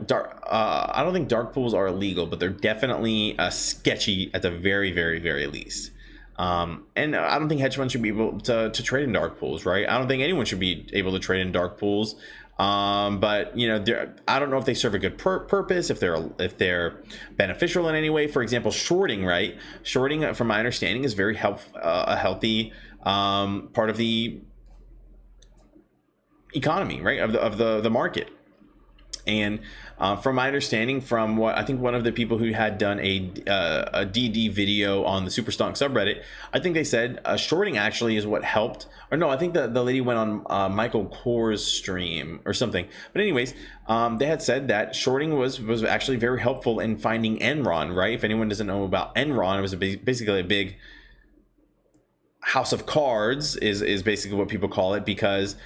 dark. I don't think dark pools are illegal, but they're definitely sketchy at the very, very, very least. And I don't think hedge funds should be able to trade in dark pools, right? I don't think anyone should be able to trade in dark pools. But I don't know if they serve a good purpose, if they're beneficial in any way. For example, shorting, right? Shorting, from my understanding, is very a healthy part of the economy, right? Of the market. And from my understanding, from what I think one of the people who had done a DD video on the Superstonk subreddit, I think they said shorting actually is what helped. Or no, I think the lady went on Michael Kohr's stream or something. But anyways, they had said that shorting was actually very helpful in finding Enron, right? If anyone doesn't know about Enron, it was basically a big house of cards is basically what people call it, because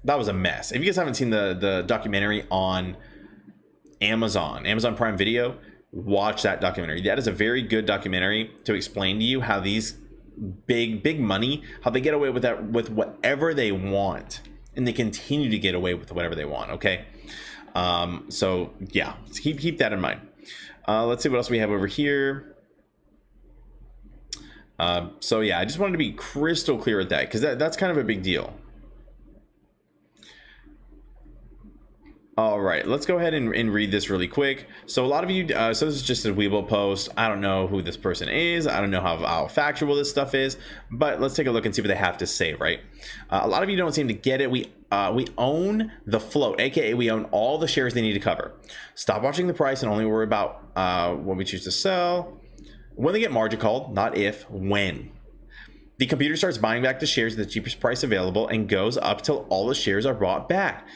that was a mess. If you guys haven't seen the documentary on Amazon Prime Video, watch that documentary. That is a very good documentary to explain to you how these big money, how they get away with that, with whatever they want, and they continue to get away with whatever they want. Okay, so yeah, keep that in mind. Let's see what else we have over here. So yeah, I just wanted to be crystal clear with that, because that's kind of a big deal. All right, let's go ahead and read this really quick. So a lot of you, so this is just a Webull post. I don't know who this person is. I don't know how factual this stuff is, but let's take a look and see what they have to say, right? A lot of you don't seem to get it. We own the float, aka we own all the shares they need to cover. Stop watching the price and only worry about when we choose to sell. When they get margin called, not if, when. The computer starts buying back the shares at the cheapest price available and goes up till all the shares are bought back.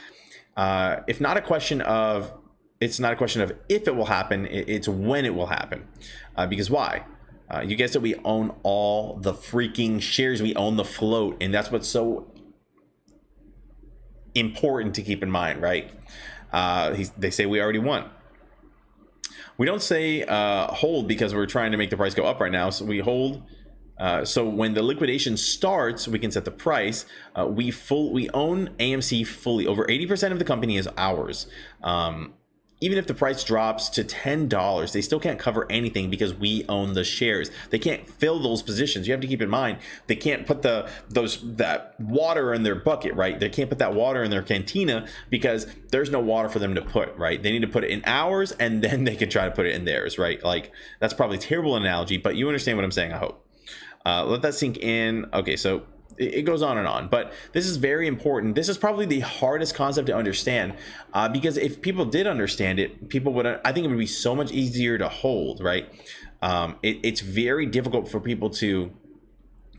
It's not a question of if it will happen, it's when it will happen. Because why? You guessed it, we own all the freaking shares. We own the float, and that's what's so important to keep in mind, right? They say we already won. We don't say hold because we're trying to make the price go up right now, so we hold. So when the liquidation starts, we can set the price. We own AMC fully. Over 80% of the company is ours. Even if the price drops to $10, they still can't cover anything because we own the shares. They can't fill those positions. You have to keep in mind, they can't put that water in their bucket, right? They can't put that water in their cantina because there's no water for them to put, right? They need to put it in ours, and then they can try to put it in theirs, right? Like, that's probably a terrible analogy, but you understand what I'm saying, I hope. Let that sink in. Okay, so it goes on and on, but this is very important. This is probably the hardest concept to understand, because if people did understand it, I think it would be so much easier to hold, right? It's very difficult for people to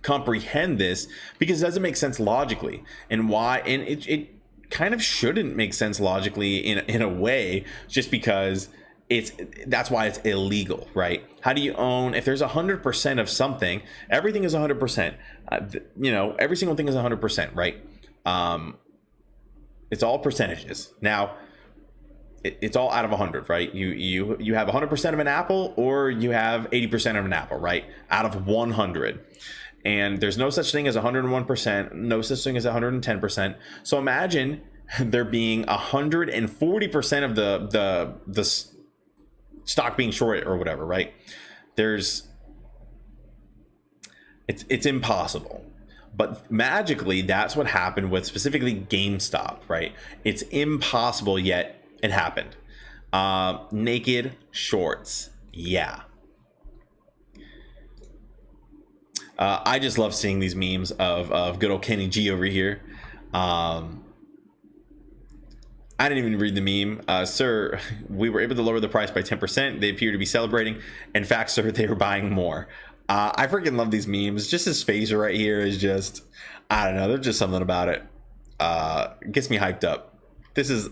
comprehend this because it doesn't make sense logically, and it kind of shouldn't make sense logically in a way, just because that's why it's illegal, right? How do you own, if there's 100% of something, everything is 100%, every single thing is 100%, right? It's all percentages. Now it's all out of 100, right? You have 100% of an apple, or you have 80% of an apple, right? Out of 100. And there's no such thing as 101%, no such thing as 110%. So imagine there being 140% of the stock being short or whatever, right? It's impossible. But magically, that's what happened with specifically GameStop, right? It's impossible, yet it happened. Naked shorts, yeah. I just love seeing these memes of good old Kenny G over here. I didn't even read the meme. Sir, we were able to lower the price by 10%. They appear to be celebrating. In fact, sir, they were buying more. I freaking love these memes. Just his face right here is just, I don't know. There's just something about it. Gets me hyped up. This is,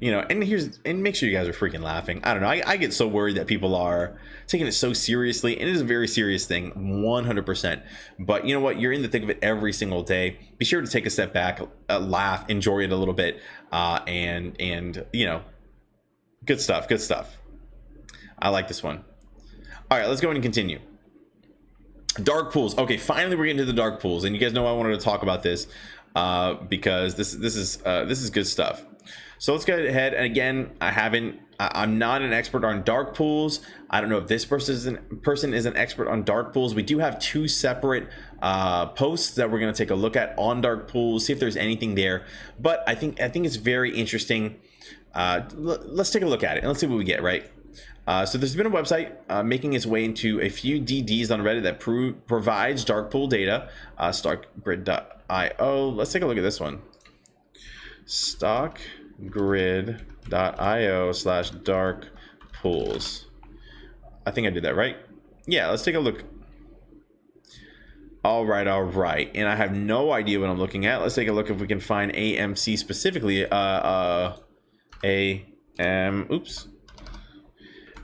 and make sure you guys are freaking laughing. I don't know. I get so worried that people are taking it so seriously, and it is a very serious thing, 100%. But you know what? You're in the thick of it every single day. Be sure to take a step back, laugh, enjoy it a little bit, and good stuff. Good stuff. I like this one. All right, let's go ahead and continue. Dark pools. Okay, finally we're getting to the dark pools, and you guys know I wanted to talk about this because this is good stuff. So let's go ahead, and again, I'm not an expert on dark pools. I don't know if this person is an expert on dark pools. We do have two separate posts that we're going to take a look at on dark pools, see if there's anything there. But I think it's very interesting. Let's take a look at it and let's see what we get, right? So there's been a website making its way into a few DDs on Reddit that provides dark pool data. Stockgrid.io. Let's take a look at this one. Stockgrid.io/dark pools. I think I did that right. Yeah, let's take a look. All right. And I have no idea what I'm looking at. Let's take a look if we can find AMC specifically.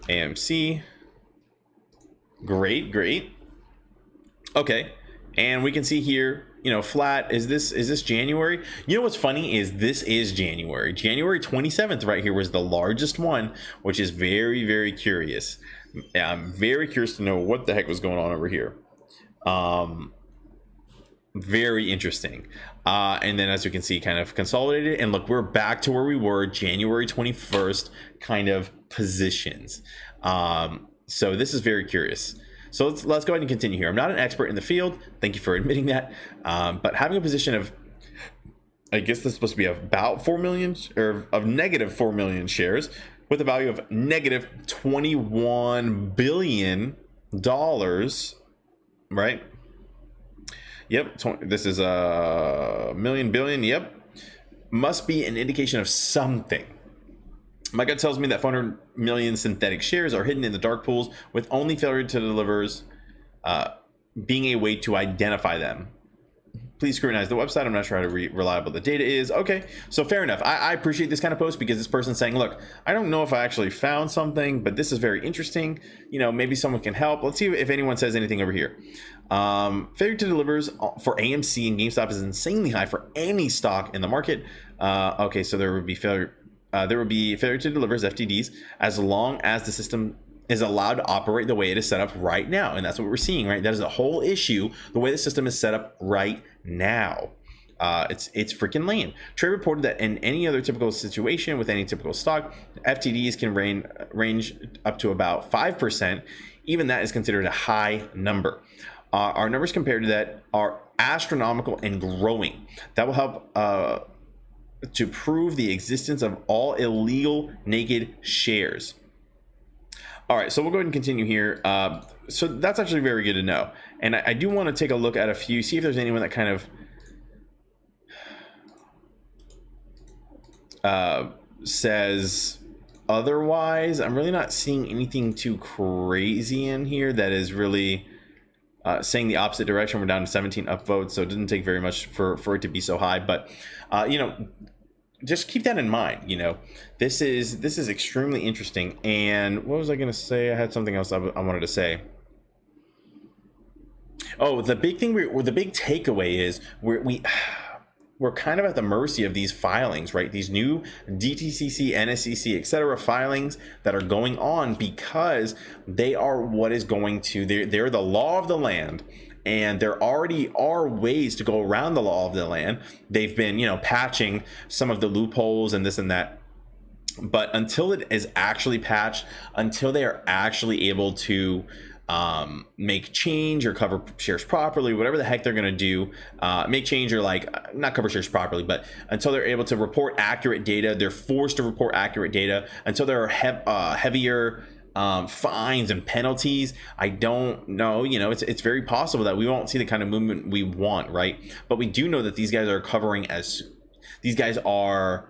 AMC. Great. Okay, and we can see here, flat. Is this January? You know what's funny is this is January 27th right here was the largest one, which is very, very curious. I'm very curious to know what the heck was going on over here. Very interesting. And then as you can see, kind of consolidated, and look, we're back to where we were January 21st kind of positions. So this is very curious. So let's go ahead and continue here. I'm not an expert in the field. Thank you for admitting that. But having a position of, I guess this is supposed to be about 4 million, or of negative 4 million shares with a value of negative $21 billion, right? Yep, this is a million billion. Yep, must be an indication of something. My gut tells me that 400 million synthetic shares are hidden in the dark pools, with only failure to delivers being a way to identify them. Please scrutinize the website. I'm not sure how reliable the data is. Okay, so fair enough. I appreciate this kind of post because this person's saying, look, I don't know if I actually found something, but this is very interesting. Maybe someone can help. Let's see if anyone says anything over here. Failure to delivers for AMC and GameStop is insanely high for any stock in the market. Okay, so there would be failure to delivers FTDs as long as the system is allowed to operate the way it is set up right now. And that's what we're seeing, right? That is the whole issue, the way the system is set up right now. It's freaking lame. Trade reported that in any other typical situation with any typical stock, FTDs can range up to about 5%. Even that is considered a high number. Our numbers compared to that are astronomical and growing. That will help to prove the existence of all illegal naked shares. All right, so we'll go ahead and continue here. So that's actually very good to know. And I do want to take a look at a few, see if there's anyone that kind of says otherwise. I'm really not seeing anything too crazy in here that is really saying the opposite direction. We're down to 17 upvotes, so it didn't take very much for it to be so high. But just keep that in mind. This is extremely interesting. And what was I going to say? I had something else I wanted to say. Oh, the big thing, the big takeaway is we're kind of at the mercy of these filings, right? These new DTCC, NSCC, etc. filings that are going on because they are what is going to, they're the law of the land. and there already are ways to go around the law of the land. They've been, patching some of the loopholes and this and that. But until it is actually patched, until they are actually able to make change or cover shares properly, whatever the heck they're going to do, make change or not cover shares properly, but until they're able to report accurate data, they're forced to report accurate data, until there are heavier fines and penalties, I don't know, it's very possible that we won't see the kind of movement we want, right? But we do know that these guys are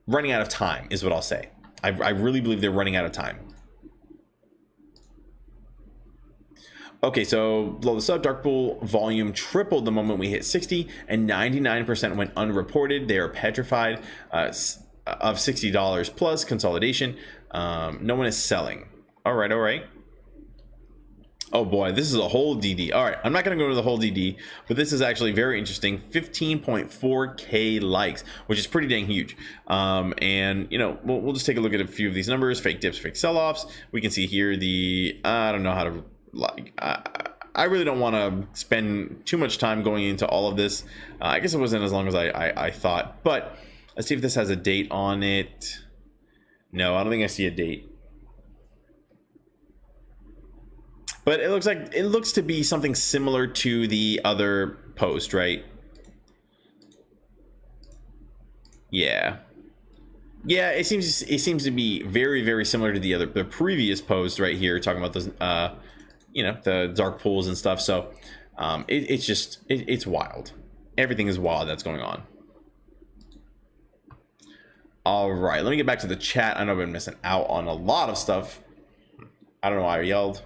running out of time, is what I'll say. I really believe they're running out of time. Okay, so below the sub, dark pool volume tripled the moment we hit 60, and 99% went unreported. They are petrified of $60 plus consolidation. No one is selling. All right. Oh boy, this is a whole DD. All right, I'm not going to go into the whole DD, but this is actually very interesting. 15.4K likes, which is pretty dang huge. And we'll just take a look at a few of these numbers. Fake dips, fake sell-offs. We can see here I don't know how to I really don't want to spend too much time going into all of this. I guess it wasn't as long as I thought, but let's see if this has a date on it. No, I don't think I see a date. But it looks to be something similar to the other post, right? Yeah, it seems to be very, very similar to the previous post right here, talking about those the dark pools and stuff. So it's wild. Everything is wild that's going on. All right, let me get back to the chat. I know I've been missing out on a lot of stuff. I don't know why I yelled.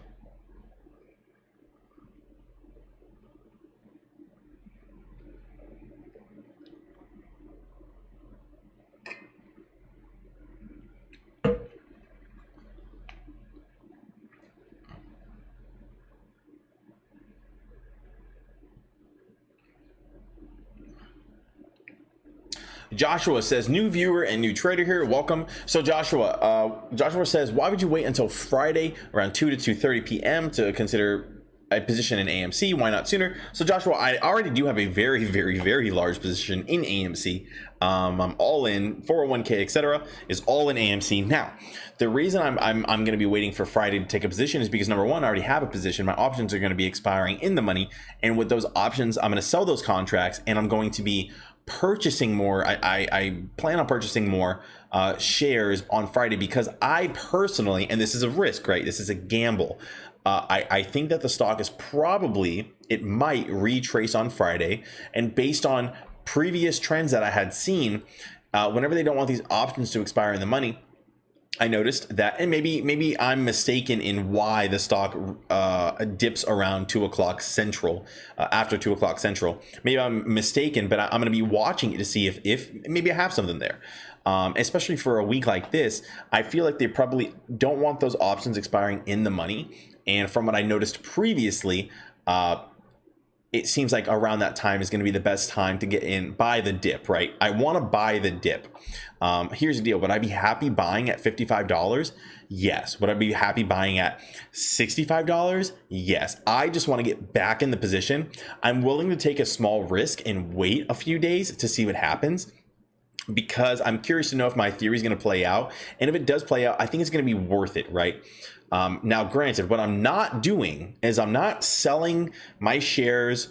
Joshua says, new viewer and new trader here, welcome. So Joshua says, why would you wait until Friday around 2 to 2:30 p.m. to consider a position in AMC? Why not sooner? So Joshua, I already do have a very, very, very large position in AMC. I'm all in, 401k, etc. is all in AMC. Now, the reason I'm going to be waiting for Friday to take a position is because, number one, I already have a position. My options are going to be expiring in the money, and with those options, I'm going to sell those contracts, and I'm going to be purchasing more. I plan on purchasing more shares on Friday, because I personally, and this is a risk, right? This is a gamble. I think that the stock is it might retrace on Friday, and based on previous trends that I had seen, whenever they don't want these options to expire in the money, I noticed that, and maybe I'm mistaken in why the stock dips around 2 o'clock Central, after 2 o'clock Central. Maybe I'm mistaken, but I'm going to be watching it to see if maybe I have something there. Especially for a week like this, I feel like they probably don't want those options expiring in the money. And from what I noticed previously, it seems like around that time is going to be the best time to get in, buy the dip, right? I want to buy the dip. Here's the deal. Would I be happy buying at $55? Yes. Would I be happy buying at $65? Yes. I just want to get back in the position. I'm willing to take a small risk and wait a few days to see what happens, because I'm curious to know if my theory is going to play out. And if it does play out, I think it's going to be worth it, right? Now, granted, what I'm not doing is I'm not selling my shares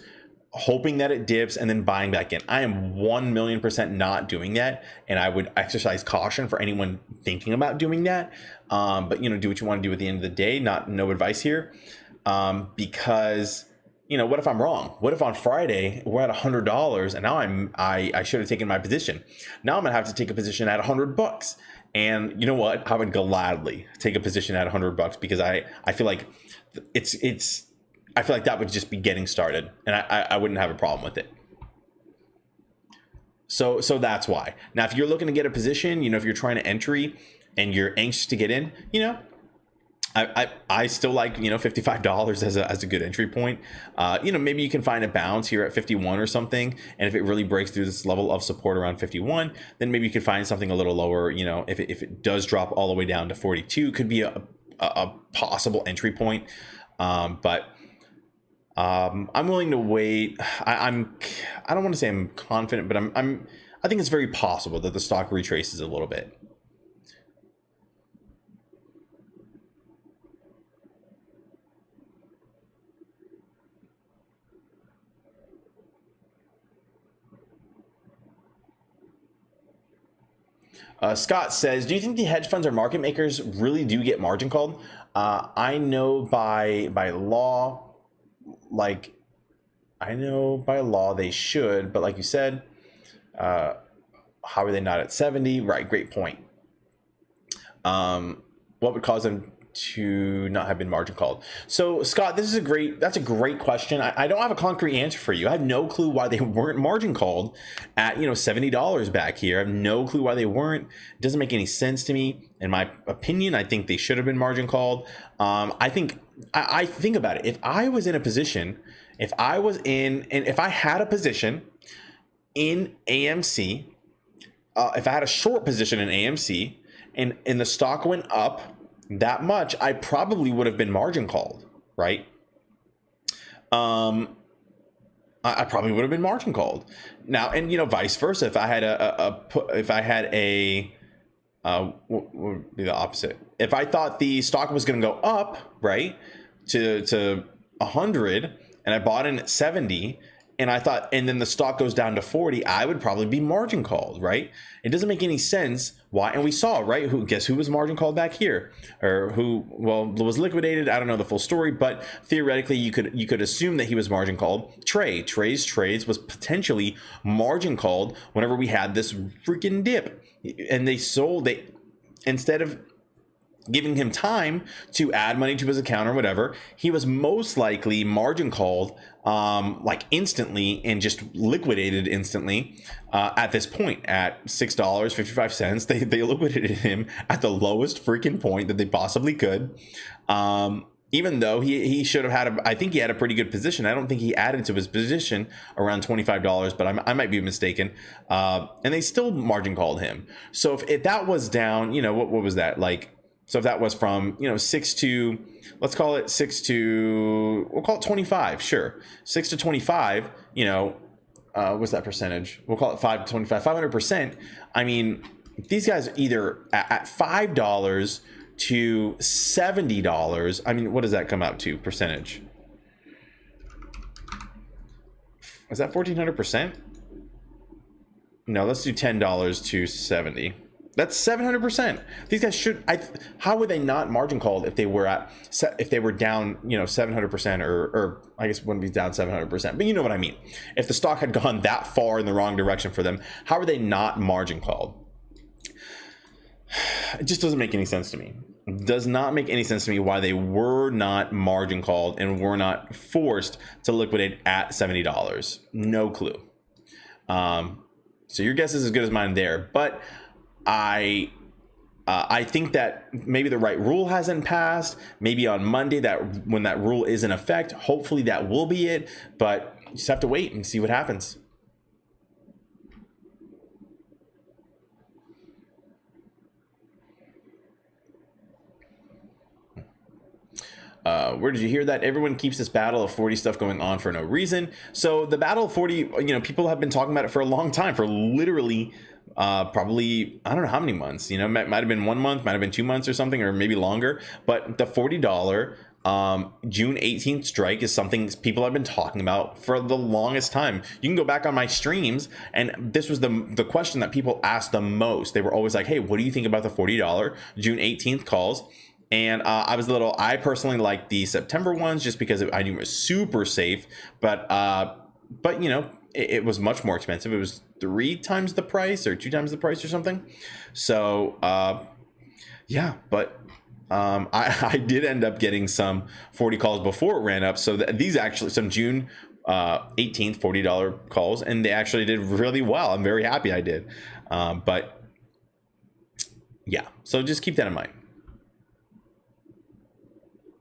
hoping that it dips and then buying back in. I am 1,000,000% not doing that, and I would exercise caution for anyone thinking about doing that. But do what you want to do at the end of the day. No advice here, because what if I'm wrong? What if on Friday we're at $100 and now I should have taken my position? Now I'm gonna have to take a position at $100. And you know what? I would gladly take a position at $100, because I feel like I feel like that would just be getting started, and I wouldn't have a problem with it. So that's why. Now, if you're looking to get a position, if you're trying to entry and you're anxious to get in, I still like, $55 as a good entry point. Maybe you can find a bounce here at 51 or something, and if it really breaks through this level of support around 51, then maybe you could find something a little lower. If it does drop all the way down to 42, could be a possible entry point. But I'm willing to wait. I don't want to say I'm confident, but I think it's very possible that the stock retraces a little bit. Scott says, do you think the hedge funds or market makers really do get margin called? I know by law, like I know by law they should, but like you said, how are they not at 70? Right, great point. What would cause them to not have been margin called? So Scott, that's a great question. I don't have a concrete answer for you. I have no clue why they weren't margin called at $70 back here. I have no clue why they weren't. It doesn't make any sense to me. In my opinion, I think they should have been margin called. I think about it. If I was in a position, if I had a position in AMC, if I had a short position in AMC and the stock went up that much, I probably would have been margin called, right? I probably would have been margin called now, and vice versa. If I had what would be the opposite? If I thought the stock was going to go up, right, to 100, and I bought in at 70, and I thought, and then the stock goes down to 40, I would probably be margin called, right? It doesn't make any sense why. And we saw, right? Guess who was margin called back here, or who was liquidated? I don't know the full story, but theoretically, you could assume that he was margin called. Trey's trades was potentially margin called whenever we had this freaking dip, and instead of giving him time to add money to his account or whatever, he was most likely margin called like instantly and just liquidated instantly at this point at $6.55. They liquidated him at the lowest freaking point that they possibly could. Even though he should have had I think he had a pretty good position. I don't think he added to his position around $25, but I might be mistaken. And they still margin called him. So if that was down, what was that like? So if that was from, 6 to, let's call it 6 to, we'll call it 25, sure. 6 to 25, what's that percentage? We'll call it 5 to 25, 500%. I mean, these guys either at $5 to $70, I mean, what does that come out to percentage? Is that 1,400%? No, let's do $10 to 70. That's 700%. These guys how would they not margin called if they were down, 700%, or I guess it wouldn't be down 700%, but you know what I mean. If the stock had gone that far in the wrong direction for them, how are they not margin called? It just doesn't make any sense to me. It does not make any sense to me why they were not margin called and were not forced to liquidate at $70. No clue. So your guess is as good as mine there, but I think that maybe the right rule hasn't passed. Maybe on Monday, that when that rule is in effect, hopefully that will be it. But you just have to wait and see what happens. Where did you hear that? Everyone keeps this battle of 40 stuff going on for no reason. So the battle of 40, people have been talking about it for a long time, for literally probably, I don't know how many months, might have been 1 month, might have been 2 months or something, or maybe longer. But the $40 June 18th strike is something people have been talking about for the longest time. You can go back on my streams, and this was the question that people asked the most. They were always like, hey, what do you think about the $40 June 18th calls? And I personally like the September ones just because I knew it was super safe, but it was much more expensive. It was 3 times the price or 2 times the price or something. So yeah, but I did end up getting some 40 calls before it ran up. So these actually, some June 18th $40 calls, and they actually did really well. I'm very happy I did. But yeah, so just keep that in mind.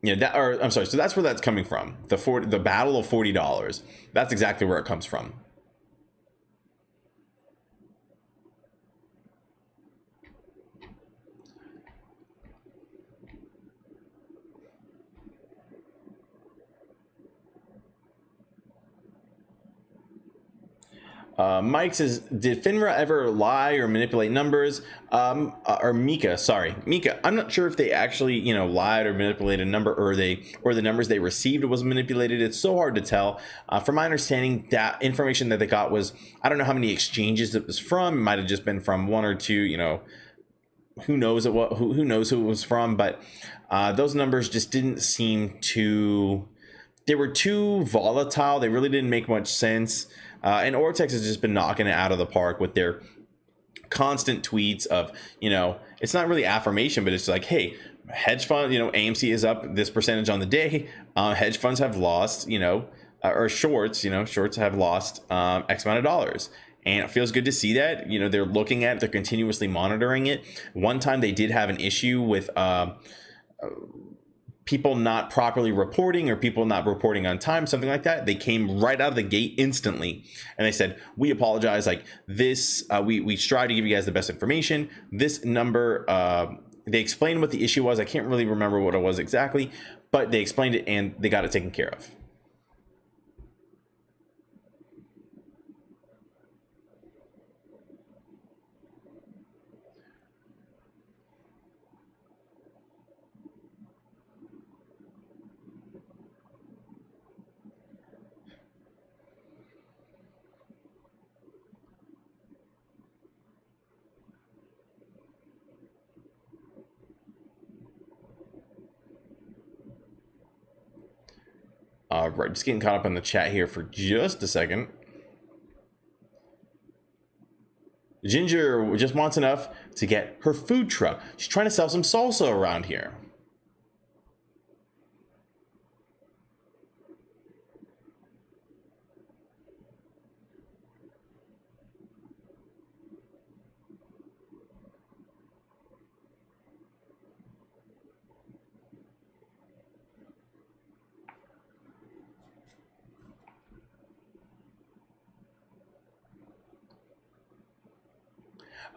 I'm sorry. So that's where that's coming from. The battle of $40. That's exactly where it comes from. Mike says, did FINRA ever lie or manipulate numbers? Or Mika, sorry, Mika, I'm not sure if they actually, lied or manipulated a number, or the numbers they received was manipulated. It's so hard to tell. From my understanding, that information that they got was, I don't know how many exchanges it was from. It might have just been from one or two, who knows who knows who it was from, but those numbers just didn't seem to, they were too volatile. They really didn't make much sense. And Ortex has just been knocking it out of the park with their constant tweets of, it's not really affirmation, but it's like, hey, hedge fund, AMC is up this percentage on the day. Hedge funds have lost, or shorts, shorts have lost X amount of dollars. And it feels good to see that, they're looking at it, they're continuously monitoring it. One time they did have an issue with people not properly reporting, or people not reporting on time, something like that. They came right out of the gate instantly and they said, we apologize, like this, we strive to give you guys the best information. This number, they explained what the issue was. I can't really remember what it was exactly, but they explained it and they got it taken care of. Right, just getting caught up in the chat here for just a second. Ginger just wants enough to get her food truck. She's trying to sell some salsa around here.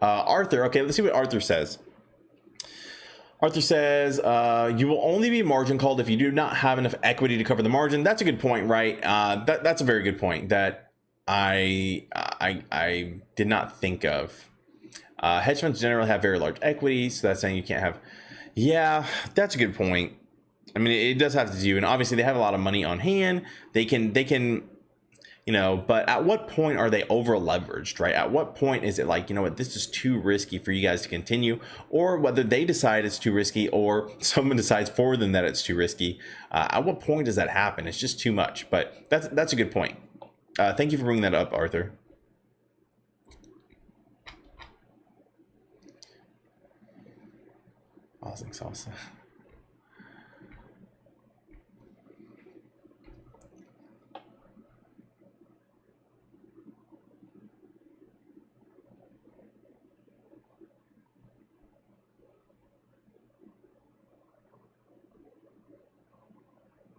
Arthur, okay, let's see what Arthur says. Arthur says, you will only be margin called if you do not have enough equity to cover the margin. That's a good point, right? That's a very good point that I did not think of. Hedge funds generally have very large equity, so that's saying you can't have. Yeah, that's a good point. I mean, it does have to do, and obviously they have a lot of money on hand. They can. But at what point are they over leveraged, right? At what point is it like, what, this is too risky for you guys to continue, or whether they decide it's too risky or someone decides for them that it's too risky? At what point does that happen? It's just too much, but that's a good point. Thank you for bringing that up, Arthur. Awesome salsa.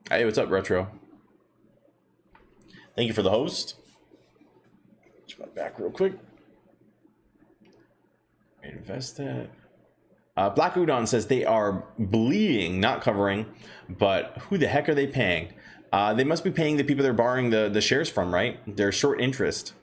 Hey, what's up, Retro? Thank you for the host. Just my back real quick. Invest that. Black Udon says they are bleeding, not covering, but who the heck are they paying? They must be paying the people they're borrowing the shares from, right? They're short interest.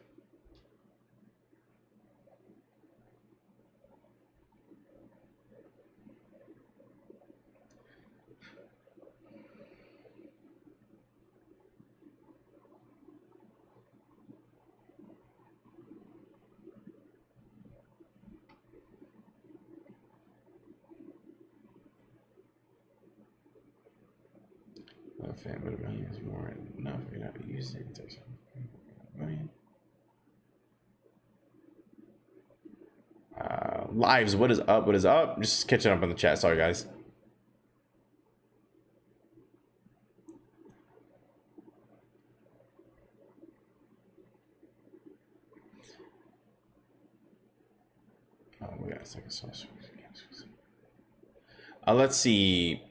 Fan, but $1 million is more enough if you're not using it. Lives, what is up? What is up? Just catching up on the chat. Sorry, guys. We got a second source. Let's see.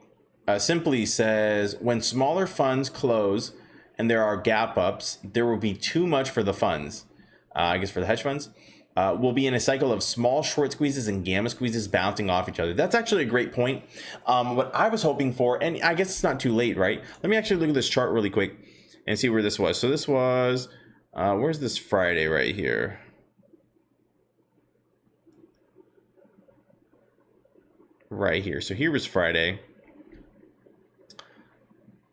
Simply says, when smaller funds close and there are gap ups, there will be too much for the funds. I guess for the hedge funds, we'll be in a cycle of small short squeezes and gamma squeezes bouncing off each other. That's actually a great point. What I was hoping for, and I guess it's not too late, right? Let me actually look at this chart really quick and see where this was. So this was Where's this Friday right here? Right here. So here was Friday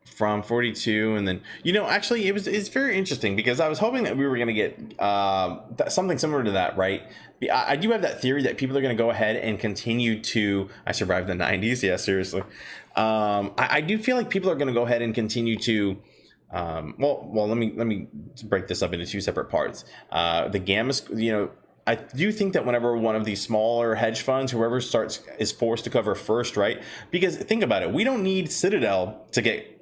from 42, and then actually it's very interesting because I was hoping that we were going to get something similar to that, right? I do have that theory that people are going to go ahead and continue to. I survived the 90s. Yeah, seriously. I do feel like people are going to go ahead and continue to. Well, let me break this up into two separate parts. The gamma, I do think that whenever one of these smaller hedge funds, whoever starts, is forced to cover first, right? Because think about it, we don't need Citadel to get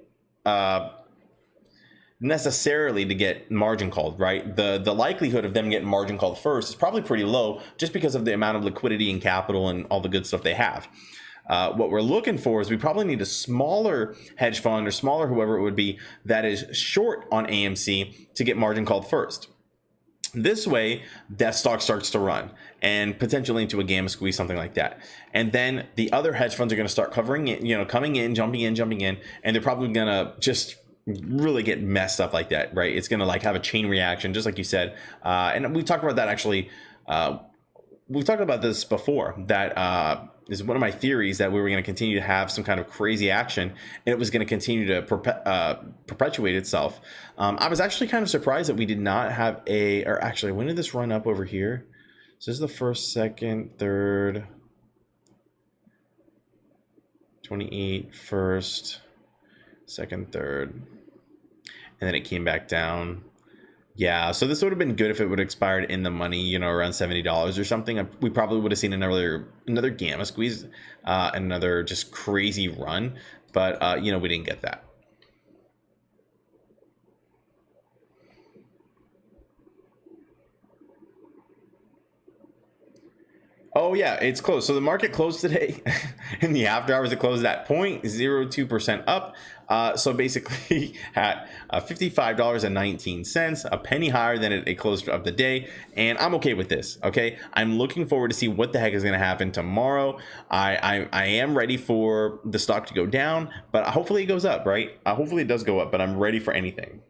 necessarily to get margin called, right? The likelihood of them getting margin called first is probably pretty low, just because of the amount of liquidity and capital and all the good stuff they have. What we're looking for is we probably need a smaller hedge fund or smaller whoever it would be that is short on AMC to get margin called first. This way, that stock starts to run and potentially into a gamma squeeze, something like that. And then the other hedge funds are going to start covering it, coming in, jumping in, and they're probably going to just really get messed up like that, right? It's going to have a chain reaction, just like you said. And we talked about that actually. We've talked about this before. That is one of my theories, that we were going to continue to have some kind of crazy action, and it was going to continue to perpetuate itself. I was actually kind of surprised that we did not have or actually, when did this run up over here? So this is the first, second, third, 28, first, second, third, and then it came back down. Yeah, so this would have been good if it would have expired in the money, around $70 or something. We probably would have seen another gamma squeeze, another just crazy run. But, we didn't get that. Oh yeah, it's closed. So the market closed today in the after hours. It closed at 0.02% up. So basically at $55.19, a penny higher than it closed of the day. And I'm okay with this. Okay, I'm looking forward to see what the heck is going to happen tomorrow. I am ready for the stock to go down, but hopefully it goes up, right? Hopefully it does go up, but I'm ready for anything.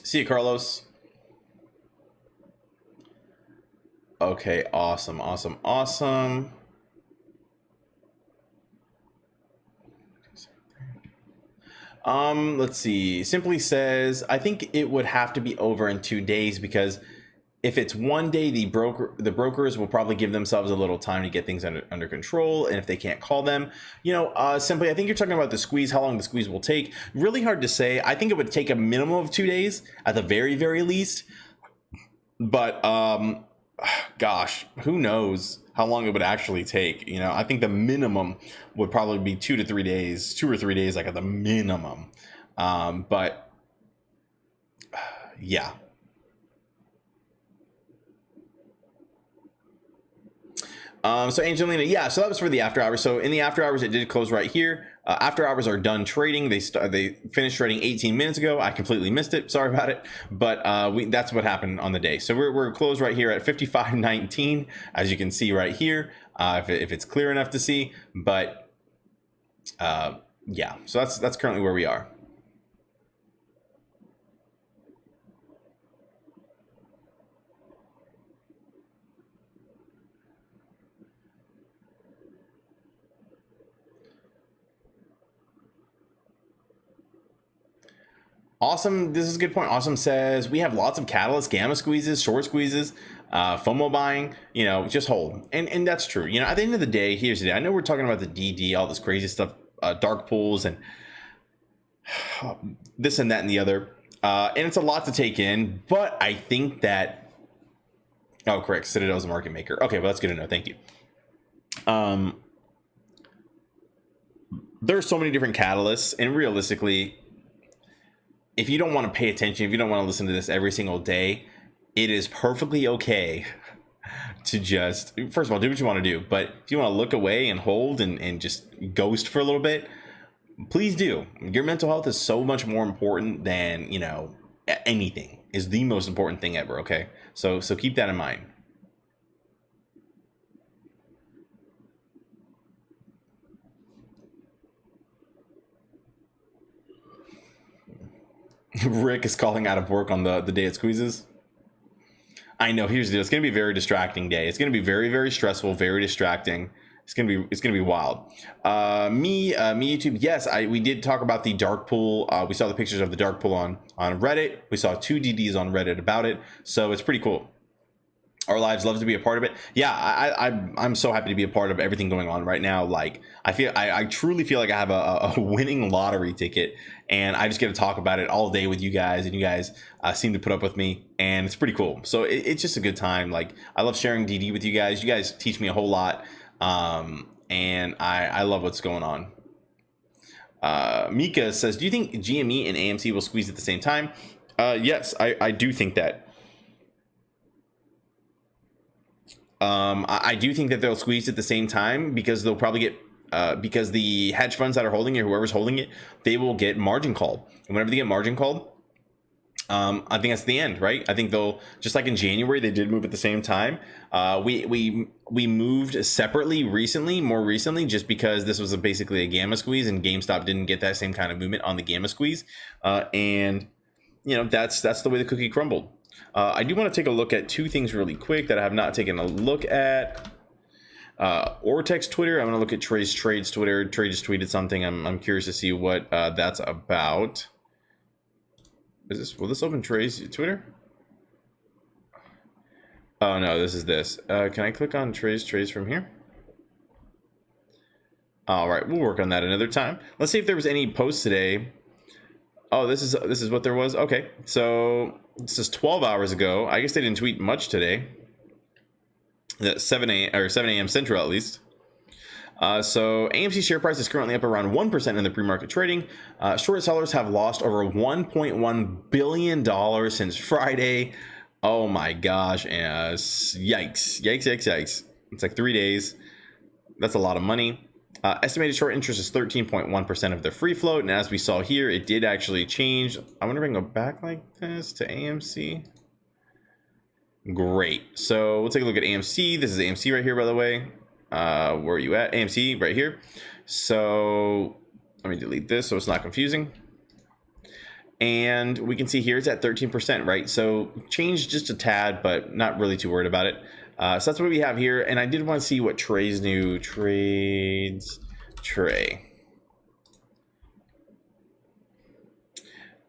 See you, Carlos. Okay, awesome. Let's see. Simply says, I think it would have to be over in 2 days, because if it's 1 day, the brokers will probably give themselves a little time to get things under control. And if they can't call them, simply, I think you're talking about the squeeze, how long the squeeze will take. Really hard to say. I think it would take a minimum of 2 days at the very, very least. But, gosh, who knows how long it would actually take. I think the minimum would probably be 2 or 3 days, like at the minimum. But yeah. So Angelina, yeah, so that was for the after hours. So in the after hours, it did close right here. After hours are done trading. They finished trading 18 minutes ago. I completely missed it. Sorry about it. But that's what happened on the day. So we're closed right here at 55.19, as you can see right here, if it's clear enough to see. But yeah, so that's currently where we are. Awesome. This is a good point. Awesome says we have lots of catalysts, gamma squeezes, short squeezes, FOMO buying, just hold. And that's true. At the end of the day, here's the day. I know we're talking about the DD, all this crazy stuff, dark pools and this and that and the other. And it's a lot to take in, but I think that, oh, correct. Citadel's a market maker. Okay. Well, that's good to know. Thank you. There's so many different catalysts, and realistically, if you don't want to pay attention, if you don't want to listen to this every single day, it is perfectly okay to just, first of all, do what you want to do. But if you want to look away and hold and just ghost for a little bit, please do. Your mental health is so much more important than, you know, anything. Is the most important thing ever. Okay, so keep that in mind. Rick is calling out of work on the day it squeezes. I know. Here's the deal. It's going to be a very distracting day. It's going to be very, very stressful, very distracting. It's going to be wild. Me YouTube. Yes, we did talk about the dark pool. We saw the pictures of the dark pool on Reddit. We saw 2 DDs on Reddit about it. So it's pretty cool. Our lives love to be a part of it. Yeah, I'm so happy to be a part of everything going on right now. Like, I truly feel like I have a winning lottery ticket, and I just get to talk about it all day with you guys, and you guys seem to put up with me, and it's pretty cool. So it's just a good time. Like, I love sharing DD with you guys. You guys teach me a whole lot, and I love what's going on. Mika says, do you think GME and AMC will squeeze at the same time? Yes, I do think that. I do think that they'll squeeze at the same time, because they'll probably get because the hedge funds that are holding it, whoever's holding it, they will get margin called. And whenever they get margin called, I think that's the end, right? I think they'll, just like in January, they did move at the same time. We moved separately more recently, just because this was basically a gamma squeeze, and GameStop didn't get that same kind of movement on the gamma squeeze. And you know, that's the way the cookie crumbled. I do want to take a look at 2 things really quick that I have not taken a look at. Ortex Twitter. I'm going to look at Trey's Trades Twitter. Trey just tweeted something. I'm curious to see what that's about. Will this open Trey's Twitter? Oh no, this is this. Can I click on Trey's Trades from here? All right, we'll work on that another time. Let's see if there was any posts today. Oh, this is what there was. Okay, so this is 12 hours ago. I guess they didn't tweet much today. 7 a.m. Central, at least. So AMC share price is currently up around 1% in the pre-market trading. Short sellers have lost over $1.1 billion since Friday. Oh my gosh. Yikes. It's like 3 days. That's a lot of money. Estimated short interest is 13.1% of the free float. And as we saw here, it did actually change. I wonder if I can go back like this to AMC. Great. So we'll take a look at AMC. This is AMC right here, by the way. Where are you at? AMC right here. So let me delete this so it's not confusing. And we can see here it's at 13%, right? So changed just a tad, but not really too worried about it. So that's what we have here. And I did want to see what Trey's new trades. Trey.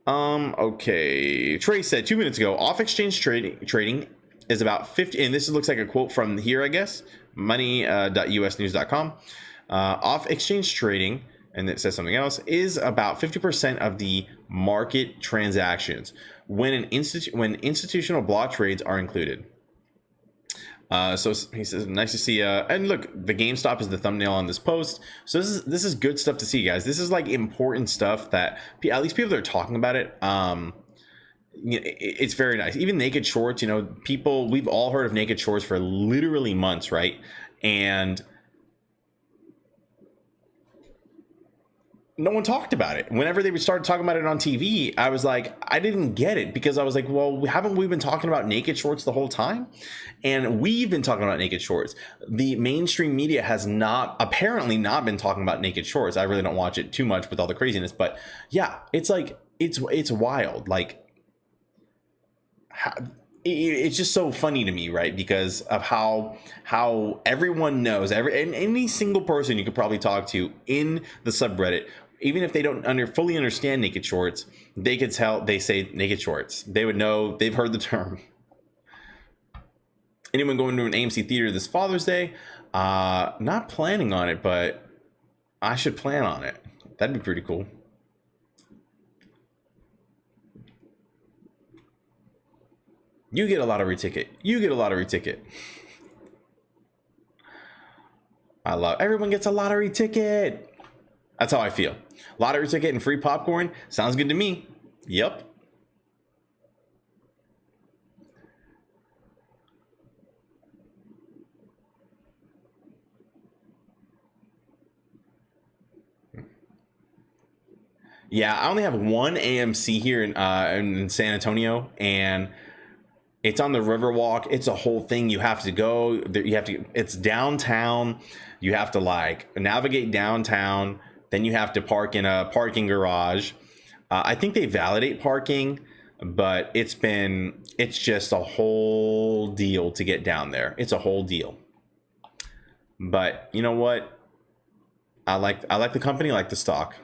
Okay. Trey said 2 minutes ago, off exchange trading is about 50, and this looks like a quote from here, I guess, money.usnews.com. Off exchange trading, and it says something else, is about 50% of the market transactions when institutional block trades are included. So he says, nice to see. And look, the GameStop is the thumbnail on this post. So this is good stuff to see, guys. This is like important stuff that at least people that are talking about it. It's very nice. Even naked shorts, we've all heard of naked shorts for literally months, right? And no one talked about it. Whenever they started talking about it on TV, I was like, I didn't get it, because I was like, well, haven't we been talking about naked shorts the whole time? And we've been talking about naked shorts. The mainstream media has apparently not been talking about naked shorts. I really don't watch it too much with all the craziness, but yeah, it's like, it's wild. Like, it's just so funny to me, right? Because of how everyone knows, any single person you could probably talk to in the subreddit, even if they don't fully understand naked shorts, they could tell. They say naked shorts, they would know. They've heard the term. Anyone going to an AMC theater this Father's Day? Not planning on it, but I should plan on it. That'd be pretty cool. You get a lottery ticket. Everyone gets a lottery ticket. That's how I feel. Lottery ticket and free popcorn sounds good to me. Yep. Yeah, I only have one AMC here in San Antonio, and it's on the Riverwalk. It's a whole thing. You have to go. You have to. It's downtown. You have to like navigate downtown. Then you have to park in a parking garage. I think they validate parking, but it's just a whole deal to get down there. It's a whole deal. But you know what? I like the company. I like the stock.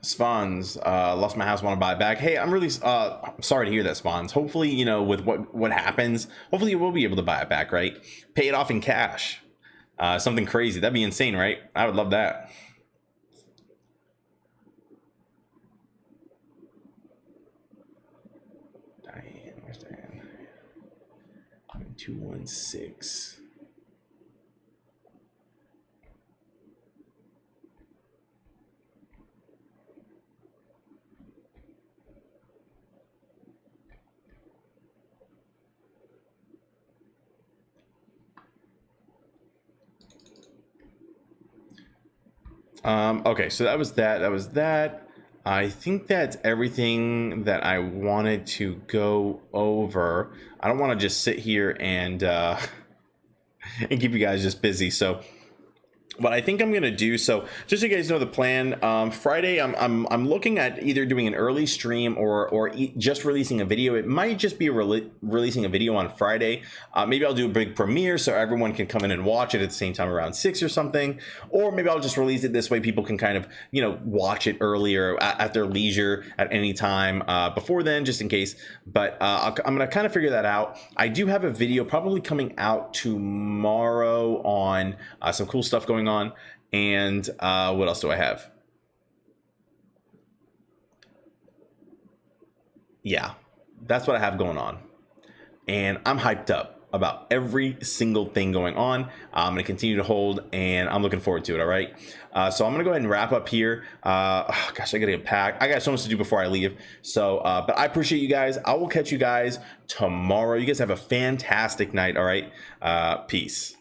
Spawns, lost my house, want to buy it back. Hey, I'm really sorry to hear that, Spawns. Hopefully, you know, with what happens, hopefully you will be able to buy it back, right? Pay it off in cash. Something crazy. That'd be insane, right? I would love that. Diane, where's Diane? 216. Okay, so that was that. I think that's everything that I wanted to go over. I don't want to just sit here and and keep you guys just busy. So what I think I'm gonna do, so just so you guys know the plan, Friday I'm looking at either doing an early stream or just releasing a video. It might just be releasing a video on Friday. Maybe I'll do a big premiere so everyone can come in and watch it at the same time around 6 or something, or maybe I'll just release it this way people can kind of, you know, watch it earlier at their leisure at any time before then, just in case. But I'm gonna kind of figure that out. I do have a video probably coming out tomorrow on some cool stuff going on, and what else do I have? Yeah, that's what I have going on, and I'm hyped up about every single thing going on. I'm gonna continue to hold, and I'm looking forward to it. All right, so I'm gonna go ahead and wrap up here. Oh, gosh, I gotta get packed. I got so much to do before I leave. So but I appreciate you guys. I will catch you guys tomorrow. You guys have a fantastic night. All right, peace.